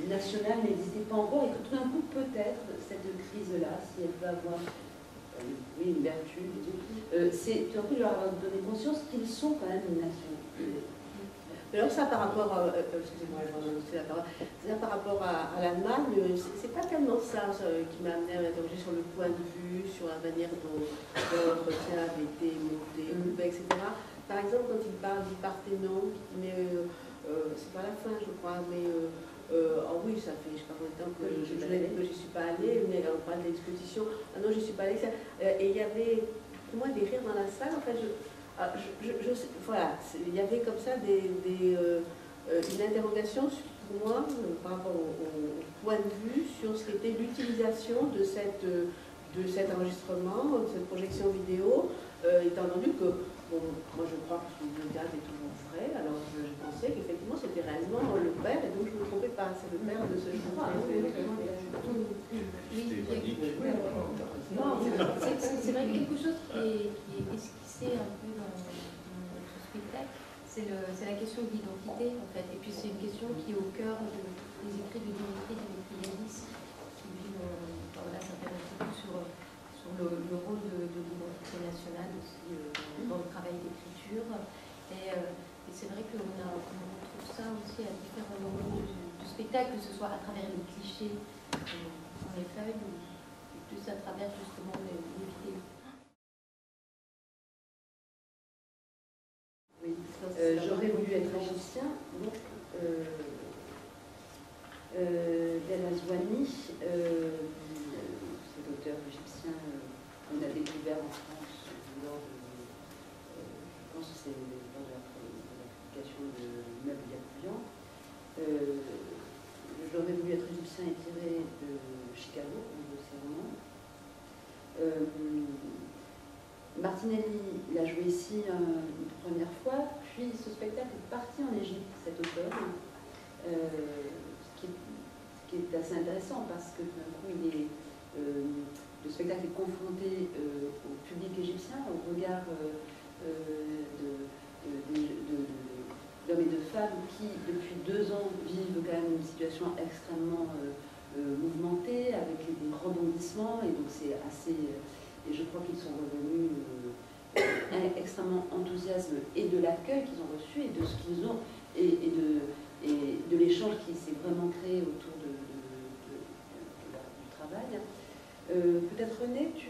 national n'existait pas encore, et que tout d'un coup, peut-être, cette crise-là, si elle peut avoir oui, une vertu, c'est tout d'un coup de leur avoir donné conscience qu'ils sont quand même une nation. Alors ça par rapport à, excusez-moi, ça par rapport à l'Allemagne, c'est pas tellement ça qui m'a amené à m'interroger sur le point de vue, sur la manière dont l'entretien avait été monté, etc. Par exemple, quand il parle du Parthénon, mais c'est pas la fin, je crois, mais oh oui, ça fait je sais pas combien de temps que j'y suis pas allée, mais on parle de l'exposition. Ah non, je suis pas allée. Et il y avait pour moi des rires dans la salle. En fait, voilà, il y avait comme ça une interrogation pour moi par rapport au point de vue sur ce qu'était l'utilisation de cet enregistrement, de cette projection vidéo, étant entendu que, bon, moi je crois que le théâtre est toujours vrai, alors je pensais qu'effectivement c'était réellement le père, et donc je ne me trompais pas, c'est le père de ce choix. Non, c'est vrai que quelque chose qui est esquissé un peu dans notre spectacle, c'est la question de l'identité en fait, et puis c'est une question qui est au cœur des écrits de Dimitri Dimitriadis, qui lui s'intéresse beaucoup sur le rôle de l'identité nationale aussi dans le travail d'écriture. Et c'est vrai qu'on retrouve ça aussi à différents moments du spectacle, que ce soit à travers les clichés dans les feuilles ou plus à travers justement les vidéos. Oui, j'aurais voulu être égyptien, donc Belazouani, c'est l'auteur égyptien qu'on a découvert en France lors de, je pense que c'est lors de la publication de Meubles Yacoubian. J'aurais voulu être égyptien et tiré de Chicago, de ses romans. Martinelli l'a joué ici une première fois, puis ce spectacle est parti en Égypte cet automne, ce qui est assez intéressant parce que d'un coup le spectacle est confronté au public égyptien, au regard d'hommes et de femmes qui depuis 2 ans vivent quand même une situation extrêmement mouvementée avec des rebondissements, et donc c'est assez... Et je crois qu'ils sont revenus extrêmement enthousiastes et de l'accueil qu'ils ont reçu et de ce qu'ils ont, et de l'échange qui s'est vraiment créé autour du travail. Peut-être René, tu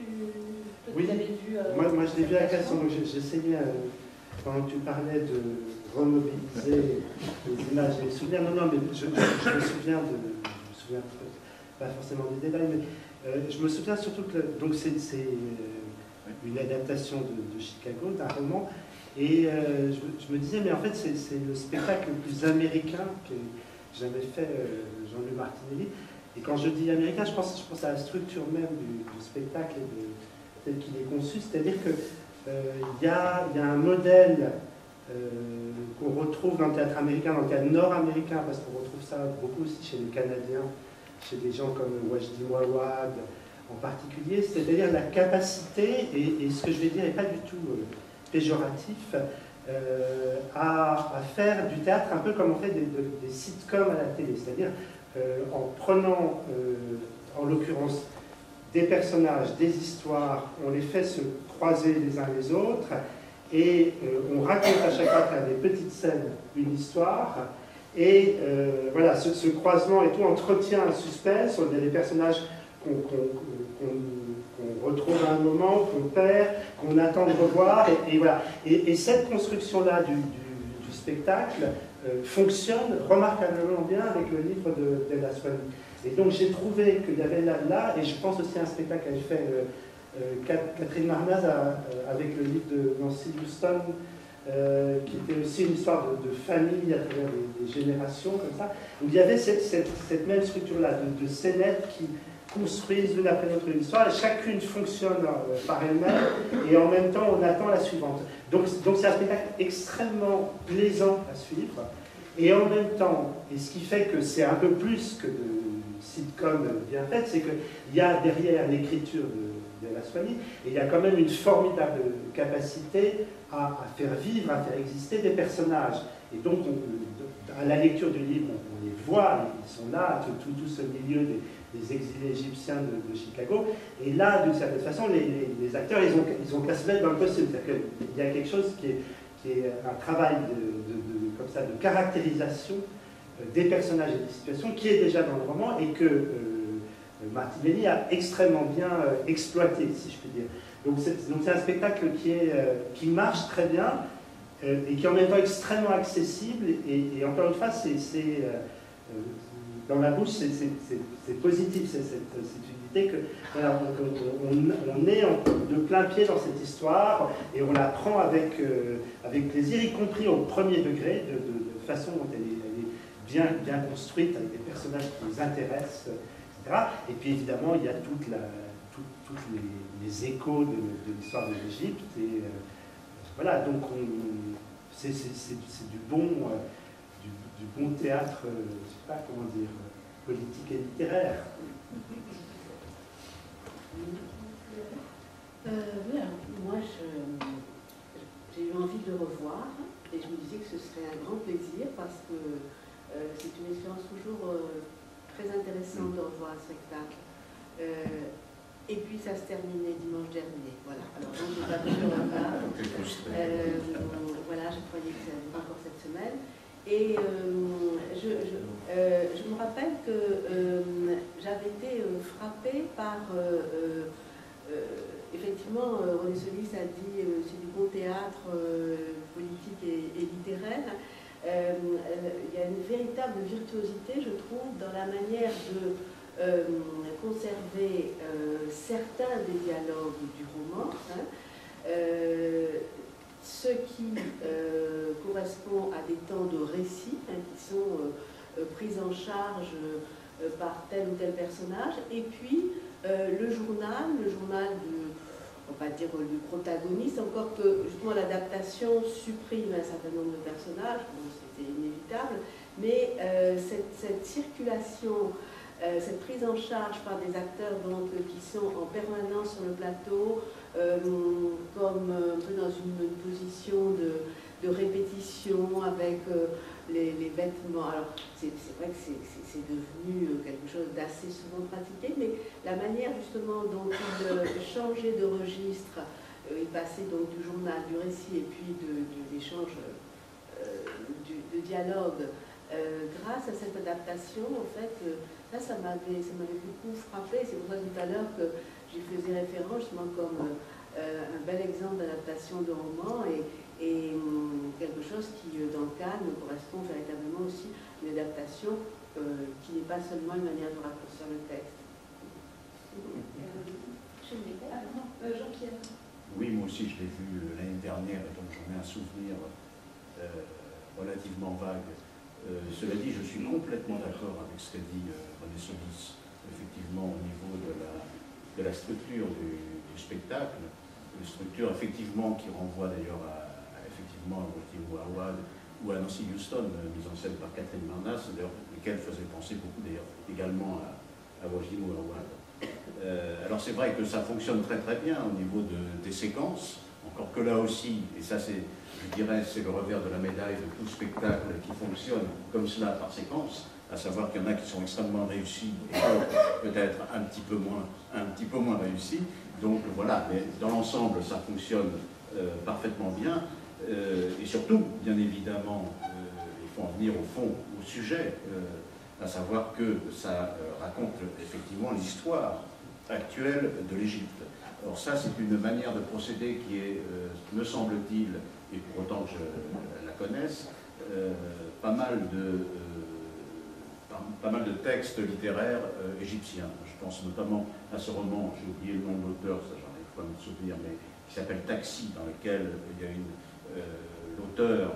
l'avais vu... Moi je l'ai vu à Casson, donc j'essayais, pendant que tu parlais, de remobiliser les images et les souvenirs. Non, mais je me souviens pas forcément des détails, mais je me souviens surtout que donc c'est une adaptation de Chicago, d'un roman, et je me disais, mais en fait c'est le spectacle le plus américain que j'avais fait Jean-Louis Martinelli. Et quand je dis américain, je pense à la structure même du spectacle et tel qu'il est conçu, c'est-à-dire que il y a un modèle qu'on retrouve dans le théâtre américain, dans le théâtre nord-américain, parce qu'on retrouve ça beaucoup aussi chez les Canadiens, chez des gens comme Wajdi Mouawad en particulier, c'est-à-dire la capacité, et ce que je vais dire n'est pas du tout péjoratif, à faire du théâtre un peu comme on fait des sitcoms à la télé, c'est-à-dire en prenant, en l'occurrence, des personnages, des histoires, on les fait se croiser les uns les autres, et on raconte à chaque fois à des petites scènes une histoire, et voilà, ce croisement et tout entretient un suspense. On a des personnages qu'on retrouve à un moment, qu'on perd, qu'on attend de revoir, et voilà. Et cette construction-là du spectacle fonctionne remarquablement bien avec le livre d'El Aswany. Et donc j'ai trouvé qu'il y avait là, et je pense aussi à un spectacle qu'avait fait Catherine Marnaz avec le livre de Nancy Houston, qui était aussi une histoire de famille à travers des générations, comme ça, où il y avait cette même structure-là, de scénettes qui construisent l'une après l'autre une histoire, et chacune fonctionne par elle-même, et en même temps on attend la suivante. Donc c'est un spectacle extrêmement plaisant à suivre, et en même temps, et ce qui fait que c'est un peu plus que de sitcom bien faite, c'est qu'il y a derrière l'écriture d'El Aswany, et il y a quand même une formidable capacité à faire vivre, à faire exister des personnages. Et donc, à la lecture du livre, on les voit, ils sont là, tout ce milieu des exilés égyptiens de Chicago. Et là, d'une certaine façon, les acteurs, ils ont qu'à se mettre dans le costume. C'est-à-dire qu'il y a quelque chose qui est un travail comme ça, de caractérisation des personnages et des situations qui est déjà dans le roman et que Martinelli a extrêmement bien exploité, si je puis dire. Donc c'est un spectacle qui marche très bien et qui est en même temps extrêmement accessible. Et encore une fois, dans la bouche, c'est positif, c'est une idée que voilà, on est de plein pied dans cette histoire et on la prend avec plaisir, y compris au premier degré, de façon dont elle est bien construite, avec des personnages qui nous intéressent, etc. Et puis évidemment, il y a tous les échos de l'histoire de l'Égypte. Et voilà, donc c'est du bon théâtre, je ne sais pas comment dire, politique et littéraire. Oui, alors, moi j'ai eu envie de le revoir et je me disais que ce serait un grand plaisir parce que c'est une expérience toujours très intéressante de revoir un spectacle. Et puis ça se terminait dimanche dernier. Voilà. Alors donc j'ai pas pu le revoir. Voilà, je croyais que ça allait pas encore cette semaine. Et je me rappelle que j'avais été frappée par effectivement, René Solis a dit c'est du bon théâtre politique et littéraire. Il y a une véritable virtuosité, je trouve, dans la manière de conserver certains des dialogues du roman, ce qui correspond à des temps de récit qui sont pris en charge par tel ou tel personnage, et puis le journal du, on va dire, du protagoniste, encore que justement l'adaptation supprime un certain nombre de personnages, bon, c'était inévitable, mais cette circulation, cette prise en charge par des acteurs donc, qui sont en permanence sur le plateau, comme un peu dans une position de répétition avec les vêtements. Alors c'est vrai que c'est devenu quelque chose d'assez souvent pratiqué, mais la manière justement dont il changeait de registre, il passait donc du journal, du récit et puis de l'échange, de dialogue, grâce à cette adaptation, en fait, ça m'avait beaucoup frappé. C'est pour ça tout à l'heure que j'y faisais référence justement comme un bel exemple d'adaptation de roman et quelque chose qui, dans le cas, me correspond véritablement aussi à une adaptation qui n'est pas seulement une manière de raccourcir le texte. Jean-Pierre. Oui, moi aussi je l'ai vu l'année dernière, et donc j'en ai un souvenir relativement vague. Cela dit, je suis complètement d'accord avec ce qu'a dit René Solis, effectivement, au niveau de la structure du spectacle, une structure effectivement qui renvoie d'ailleurs à Wojciech Howard ou à Nancy Houston, mise en scène par Catherine Marnas, d'ailleurs, lesquelles faisaient penser beaucoup d'ailleurs également à Wojciech Howard. Alors c'est vrai que ça fonctionne très très bien au niveau des séquences, encore que là aussi, et ça c'est, je dirais, c'est le revers de la médaille de tout spectacle qui fonctionne comme cela par séquence, à savoir qu'il y en a qui sont extrêmement réussis et peut-être un petit peu moins réussis. Donc voilà, mais dans l'ensemble ça fonctionne parfaitement bien. Et surtout, bien évidemment, il faut en venir au fond, au sujet, à savoir que ça raconte effectivement l'histoire actuelle de l'Égypte. Alors ça, c'est une manière de procéder qui est, me semble-t-il, et pour autant que je la connaisse, pas mal de textes littéraires égyptiens. Je pense notamment à ce roman, j'ai oublié le nom de l'auteur, ça j'en ai pas me souvenir, mais qui s'appelle Taxi, dans lequel il y a l'auteur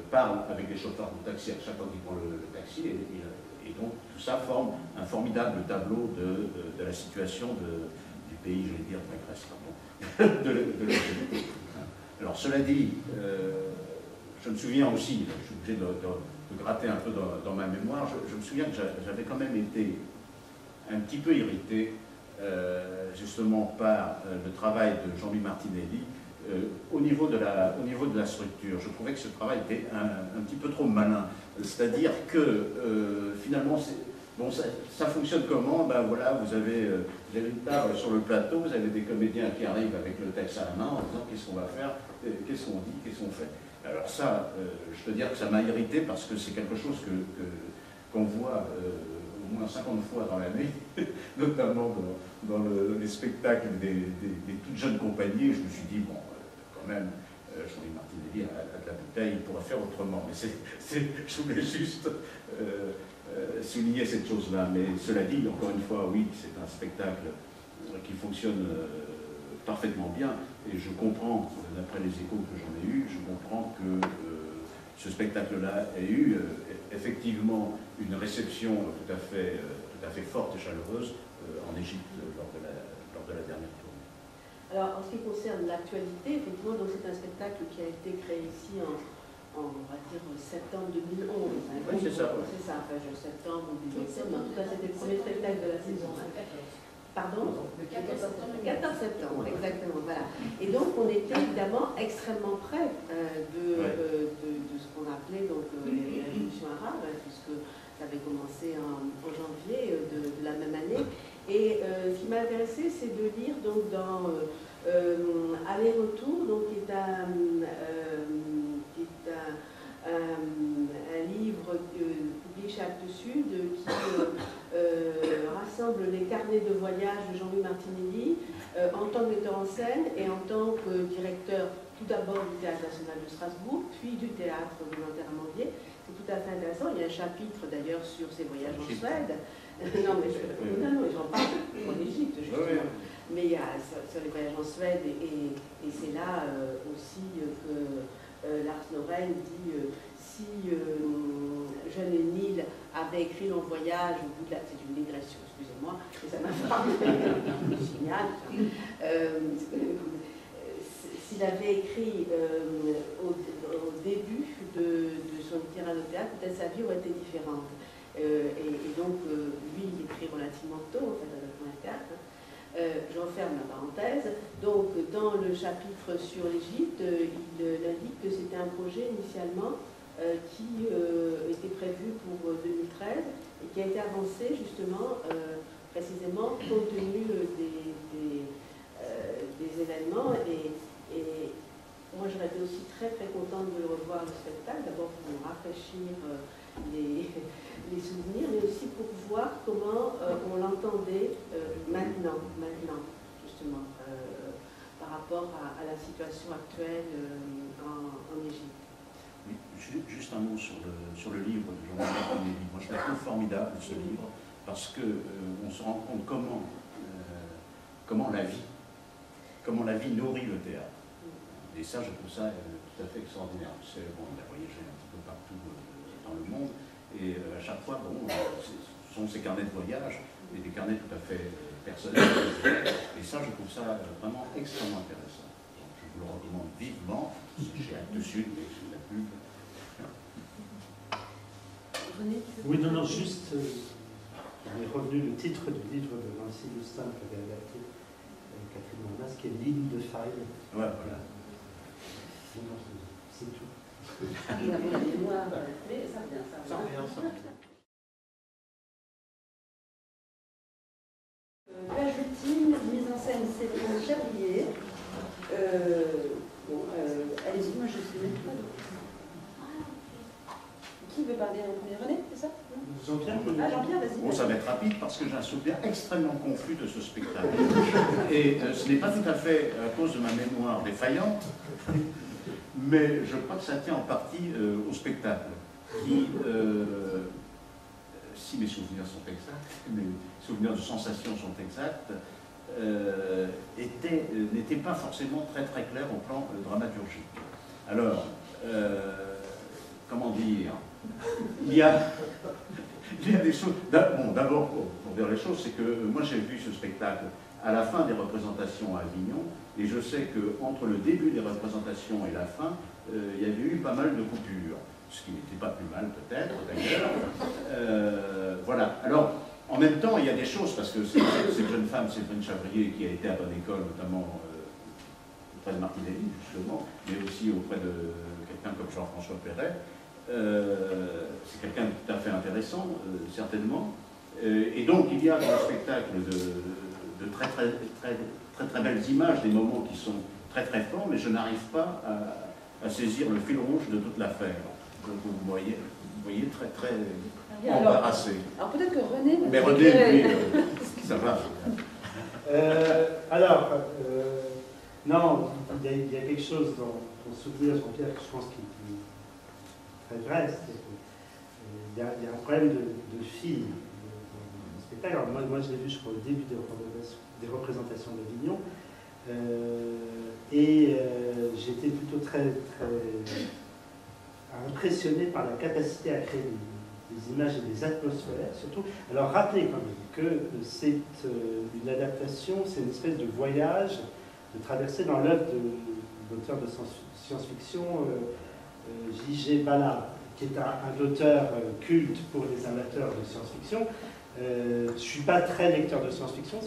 parle avec les chauffeurs de taxi à chaque fois qu'il prend le taxi, et donc tout ça forme un formidable tableau de la situation du pays, je vais dire, de la Grèce, pardon, de l'Égypte. Alors cela dit, je me souviens aussi, je suis obligé de gratter un peu dans ma mémoire, je me souviens que j'avais quand même été un petit peu irrité justement par le travail de Jean-Louis Martinelli au niveau de la structure. Je trouvais que ce travail était un petit peu trop malin. C'est-à-dire que finalement, bon, ça fonctionne comment? Ben voilà, vous avez une table sur le plateau, vous avez des comédiens qui arrivent avec le texte à la main en disant qu'est-ce qu'on va faire, qu'est-ce qu'on dit, qu'est-ce qu'on fait. Alors ça, je peux dire que ça m'a irrité parce que c'est quelque chose qu'on voit au moins 50 fois dans l'année, notamment dans les spectacles des toutes jeunes compagnies. Je me suis dit, bon, quand même, Jean-Louis Martinelli a de la bouteille, il pourra faire autrement. Mais je voulais juste souligner cette chose-là. Mais cela dit, encore une fois, oui, c'est un spectacle qui fonctionne parfaitement bien. Et je comprends, d'après les échos que j'en ai eus, je comprends que ce spectacle-là ait eu effectivement une réception tout à fait forte et chaleureuse en Égypte lors de la dernière tournée. Alors, en ce qui concerne l'actualité, effectivement, c'est un spectacle qui a été créé ici en on va dire, septembre 2011. Oui, c'est ça. C'est ça, enfin, septembre ou 2017, mais en tout cas, c'était le premier spectacle de la saison. Pardon? Le 14 septembre. 14 septembre, exactement, voilà. Et donc, on était évidemment extrêmement près de ce qu'on appelait donc, les révolutions arabes, puisque ça avait commencé en janvier de la même année. Et ce qui m'a intéressé, c'est de lire donc, dans Aller-retour, donc, qui est un livre publié chez Actes Sud qui rassemble les carnets de voyage de Jean-Louis Martinelli en tant que metteur en scène et en tant que directeur tout d'abord du Théâtre National de Strasbourg, puis du Théâtre Volontaire Amandier. C'est tout à fait intéressant. Il y a un chapitre d'ailleurs sur ses voyages en Suède. Non, mais j'en parle en Égypte, justement. Mais il y a sur les voyages en Suède, et c'est là aussi que Lars Norén dit si Jeanne Nil avait écrit Long Voyage au bout de la... C'est une digression, excusez-moi, mais ça m'a frappé. Génial. S'il avait écrit au début de son itinéraire de théâtre, peut-être sa vie aurait été différente. Et donc, lui, il écrit relativement tôt, en fait, avec le théâtre. J'enferme la parenthèse. Donc, dans le chapitre sur l'Égypte, il indique que c'était un projet initialement qui était prévu pour 2013 et qui a été avancé justement précisément compte tenu des événements. Et moi, j'aurais été aussi très très contente de revoir le spectacle, d'abord pour me rafraîchir les souvenirs, mais aussi pour voir comment on l'entendait maintenant, justement, par rapport à la situation actuelle en Égypte. Oui, juste un mot sur le livre de Jean-Louis Martinelli. Moi, je la trouve formidable, ce livre, parce qu'on se rend compte comment la vie nourrit le théâtre. Et ça, je trouve ça tout à fait extraordinaire. Bon, il a voyagé un petit peu partout dans le monde, et à chaque fois, bon, ce sont ces carnets de voyage, et des carnets tout à fait personnels. Et ça, je trouve ça vraiment extrêmement intéressant. Donc, je vous le recommande vivement, chez Actes Sud, mais sous la pub. Oui, non, juste, on est revenu le titre du livre de Nancy Lustin qu'avait adapté Catherine Mandas, qui est Ligne de faille. Ouais, voilà. Non, c'est tout. Il a la mémoire, mais ça vient, ça vient. Page routine, mise en scène, c'est Chabrier. Allez-y, moi je ne sais même pas. Qui veut parler en premier? René, c'est ça? Jean-Pierre, Jean-Pierre, vas-y. Bon, ça va être rapide parce que j'ai un souvenir extrêmement confus de ce spectacle. Et ce n'est pas tout à fait à cause de ma mémoire défaillante, mais je crois que ça tient en partie au spectacle, qui, si mes souvenirs sont exacts, mes souvenirs de sensations sont exacts, n'était pas forcément très très clair au plan dramaturgique. Alors, comment dire, il y a des choses... Bon, d'abord, pour dire les choses, c'est que moi j'ai vu ce spectacle à la fin des représentations à Avignon, et je sais qu'entre le début des représentations et la fin, il y avait eu pas mal de coupures, ce qui n'était pas plus mal peut-être d'ailleurs. Voilà. Alors, en même temps, il y a des choses, parce que cette jeune femme, Séverine Chavrier, qui a été à Bonne École, notamment auprès de Martinelli, justement, mais aussi auprès de quelqu'un comme Jean-François Perret, c'est quelqu'un de tout à fait intéressant, certainement. Et donc, il y a dans le spectacle de très belles images, des moments qui sont très très forts, mais je n'arrive pas à saisir le fil rouge de toute l'affaire. Donc vous voyez très embarrassé. Alors peut-être que René... Mais René, lui, ça va. Non, il y a quelque chose dans ton souvenir, Jean-Pierre, que je pense qui est très vrai. Il y a un problème de fil dans le spectacle. Alors, moi je l'ai vu, je crois, au début des représentations d'Avignon. J'étais plutôt très impressionné par la capacité à créer des images et des atmosphères, surtout. Alors rappelez quand même que c'est une adaptation, c'est une espèce de voyage, de traversée dans l'œuvre de l'auteur de science-fiction J.G. Ballard, qui est un auteur culte pour les amateurs de science-fiction. Je ne suis pas très lecteur de science-fiction,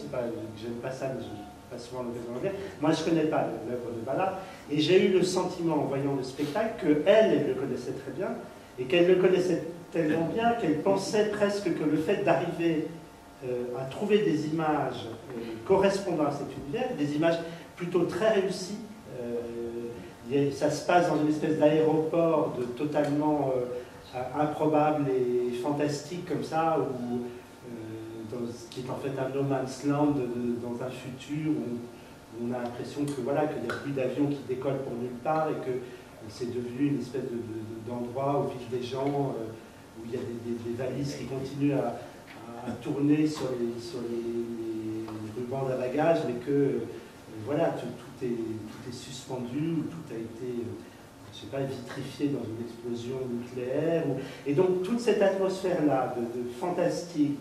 j'aime pas ça, mais je n'ai pas souvent l'occasion de le dire. Moi, je ne connais pas l'œuvre de Ballard, et j'ai eu le sentiment, en voyant le spectacle, qu'elle le connaissait très bien, et qu'elle le connaissait tellement bien qu'elle pensait presque que le fait d'arriver à trouver des images correspondant à cet univers, des images plutôt très réussies, ça se passe dans une espèce d'aéroport totalement improbable et fantastique comme ça, qui est en fait un no man's land dans un futur où on a l'impression que voilà, qu'il n'y a plus d'avions qui décollent pour nulle part et que c'est devenu une espèce d'endroit où vivent des gens, où il y a des valises qui continuent à tourner sur les rubans à bagages, mais que voilà, tout est suspendu, tout a été, je sais pas, vitrifié dans une explosion nucléaire. Et donc toute cette atmosphère-là de fantastique,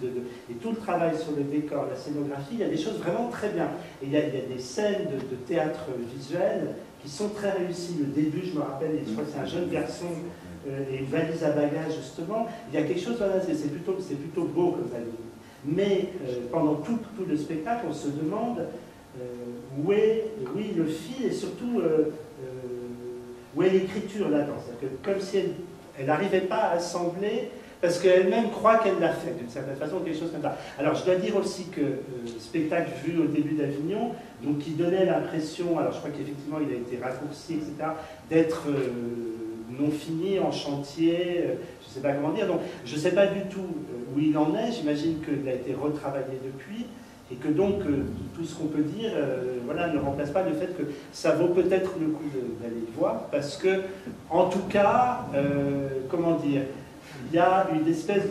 et tout le travail sur le décor, la scénographie, il y a des choses vraiment très bien. Et il y a des scènes de théâtre visuel qui sont très réussies. Le début, je me rappelle, je crois que c'est un jeune garçon et une valise à bagages, justement. Il y a quelque chose, voilà, c'est plutôt beau comme ça. Mais pendant tout le spectacle, on se demande où est, oui, le fil et surtout où est l'écriture là-dedans. C'est-à-dire que comme si elle n'arrivait pas à assembler, parce qu'elle-même croit qu'elle l'a fait d'une certaine façon, quelque chose comme ça. Alors je dois dire aussi que spectacle vu au début d'Avignon, donc qui donnait l'impression, alors je crois qu'effectivement il a été raccourci, etc., d'être non fini, en chantier, je ne sais pas comment dire. Donc je ne sais pas du tout où il en est, j'imagine qu'il a été retravaillé depuis, et que donc tout ce qu'on peut dire voilà, ne remplace pas le fait que ça vaut peut-être le coup d'aller le voir, parce que, en tout cas, comment dire, il y a une espèce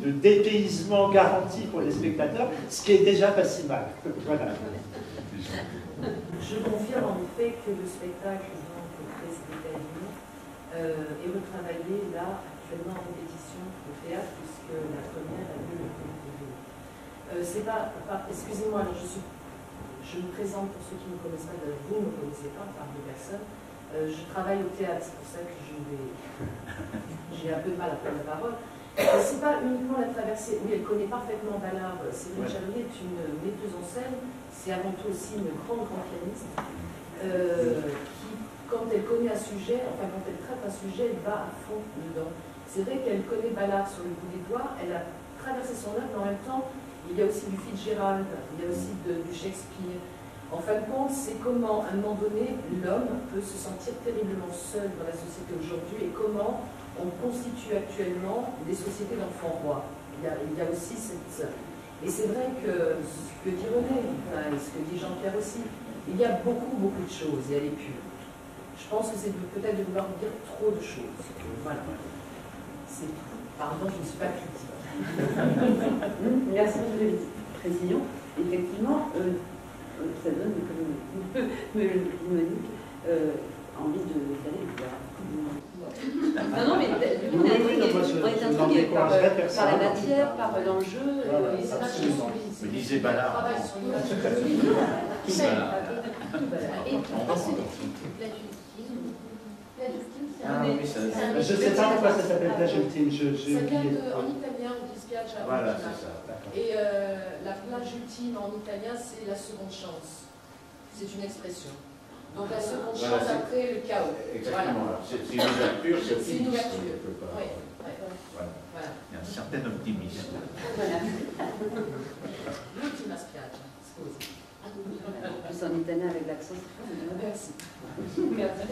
de dépaysement garanti pour les spectateurs, ce qui est déjà pas si mal. Voilà. Je confirme en effet que le spectacle est retravaillé là actuellement en répétition au théâtre, puisque la première a lieu le 1er février. C'est pas excusez-moi, je me présente pour ceux qui ne me connaissent pas, vous ne me connaissez pas, par deux personnes. Je travaille au théâtre, c'est pour ça que j'ai un peu mal à prendre la parole. C'est pas uniquement la traversée, oui, elle connaît parfaitement Ballard. Séverine Chavrier est une metteuse en scène, c'est avant tout aussi une grande pianiste, qui, quand elle connaît un sujet, enfin quand elle traite un sujet, elle va à fond dedans. C'est vrai qu'elle connaît Ballard sur le bout des doigts, elle a traversé son œuvre, mais en même temps, il y a aussi du Fitzgerald, il y a aussi du Shakespeare. En fin de compte, c'est comment, à un moment donné, l'homme peut se sentir terriblement seul dans la société aujourd'hui et comment on constitue actuellement des sociétés d'enfants rois. Il y a aussi cette... Et c'est vrai que ce que dit René, et ce que dit Jean-Pierre aussi, il y a beaucoup de choses, et elle est pure. Je pense que c'est peut-être de vouloir dire trop de choses. Voilà. Pardon, je ne suis pas critique. Merci de la précision. Effectivement, ça donne, comme Monique, envie d'aller le voir. Non, mais du coup, on est intrigué par la matière, par l'enjeu. Me disait Ballard. Et ensuite, la justice, Je ne sais pas pourquoi ça s'appelle plage ultime. Ça vient en italien, on dit spiaggia. Voilà, c'est ça. Et la plage ultime en italien, c'est la seconde chance. C'est une expression. Donc la seconde chance après le chaos. Exactement. Voilà. C'est une ouverture, c'est une ouverture. Oui. Voilà. Il y a un certain optimisme. Voilà. L'ultima spiaggia, scusi. Plus en italien avec l'accent, c'est fou. Merci. Merci.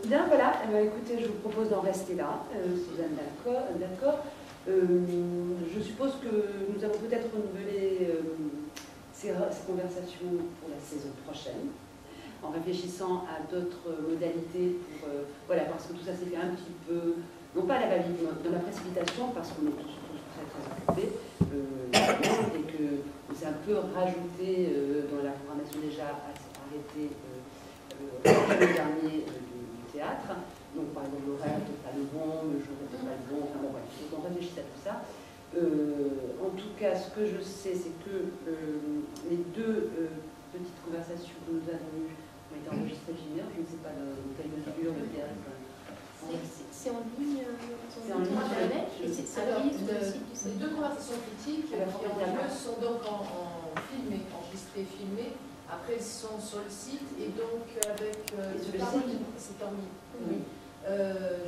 Bien, voilà. Écoutez, je vous propose d'en rester là. Suzanne, d'accord. Je suppose que nous allons peut-être renouveler ces conversations pour la saison prochaine, en réfléchissant à d'autres modalités pour, voilà, parce que tout ça s'est fait un petit peu, non pas à la va-vite, dans la précipitation, parce qu'on est tous très occupés, et qu'on s'est un peu rajouté dans la programmation déjà arrêtée le dernier du théâtre. Donc par exemple l'horaire n'était pas le bon, le jour n'était pas le bon, enfin bon bref, donc on réfléchit à tout ça. En tout cas, ce que je sais, c'est que les deux petites conversations que nous avons eues ont été enregistrées chez je ne sais pas dans quelle mesure le théâtre. c'est en ligne, C'est en ligne, internet, et c'est sur le site du Les deux conversations critiques qui ont lieu sont donc en filmé, enregistrées, filmées. Après, elles sont sur le site et donc avec c'est en ligne. Oui.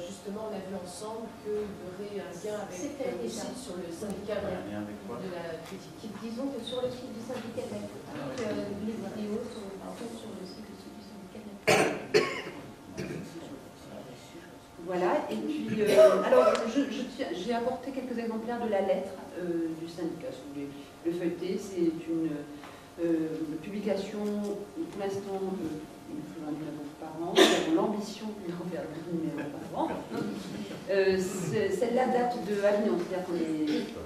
Justement, on a vu ensemble qu'il y aurait un lien avec le site sur le syndicat de la critique. Disons que sur le site du syndicat de la critique, les vidéos sont par contre sur le site du syndicat de la critique. Voilà, et puis, alors, j'ai apporté quelques exemplaires de la lettre du syndicat, si vous voulez le feuilleter. C'est une publication, pour l'instant, il faut un numéro par an. Nous avons l'ambition d'en faire 2 numéros par an. Celle-là date de Avignon, c'est-à-dire que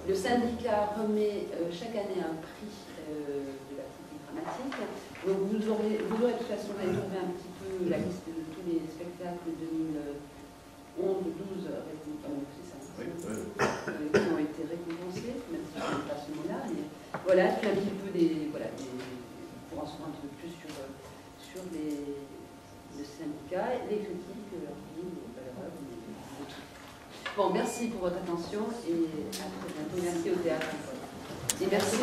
le syndicat remet chaque année un prix de la critique dramatique. Donc vous aurez de toute façon, vous allez trouver un petit peu la liste de tous les spectacles 2011-12 qui ont été récompensés, même si je n'ai pas ce mot-là. Voilà, puis un petit peu pour en savoir un petit peu plus sur les syndicats, les critiques, leurs livres, leurs œuvres. Bon, merci pour votre attention et à très bientôt. Merci au théâtre. Et merci.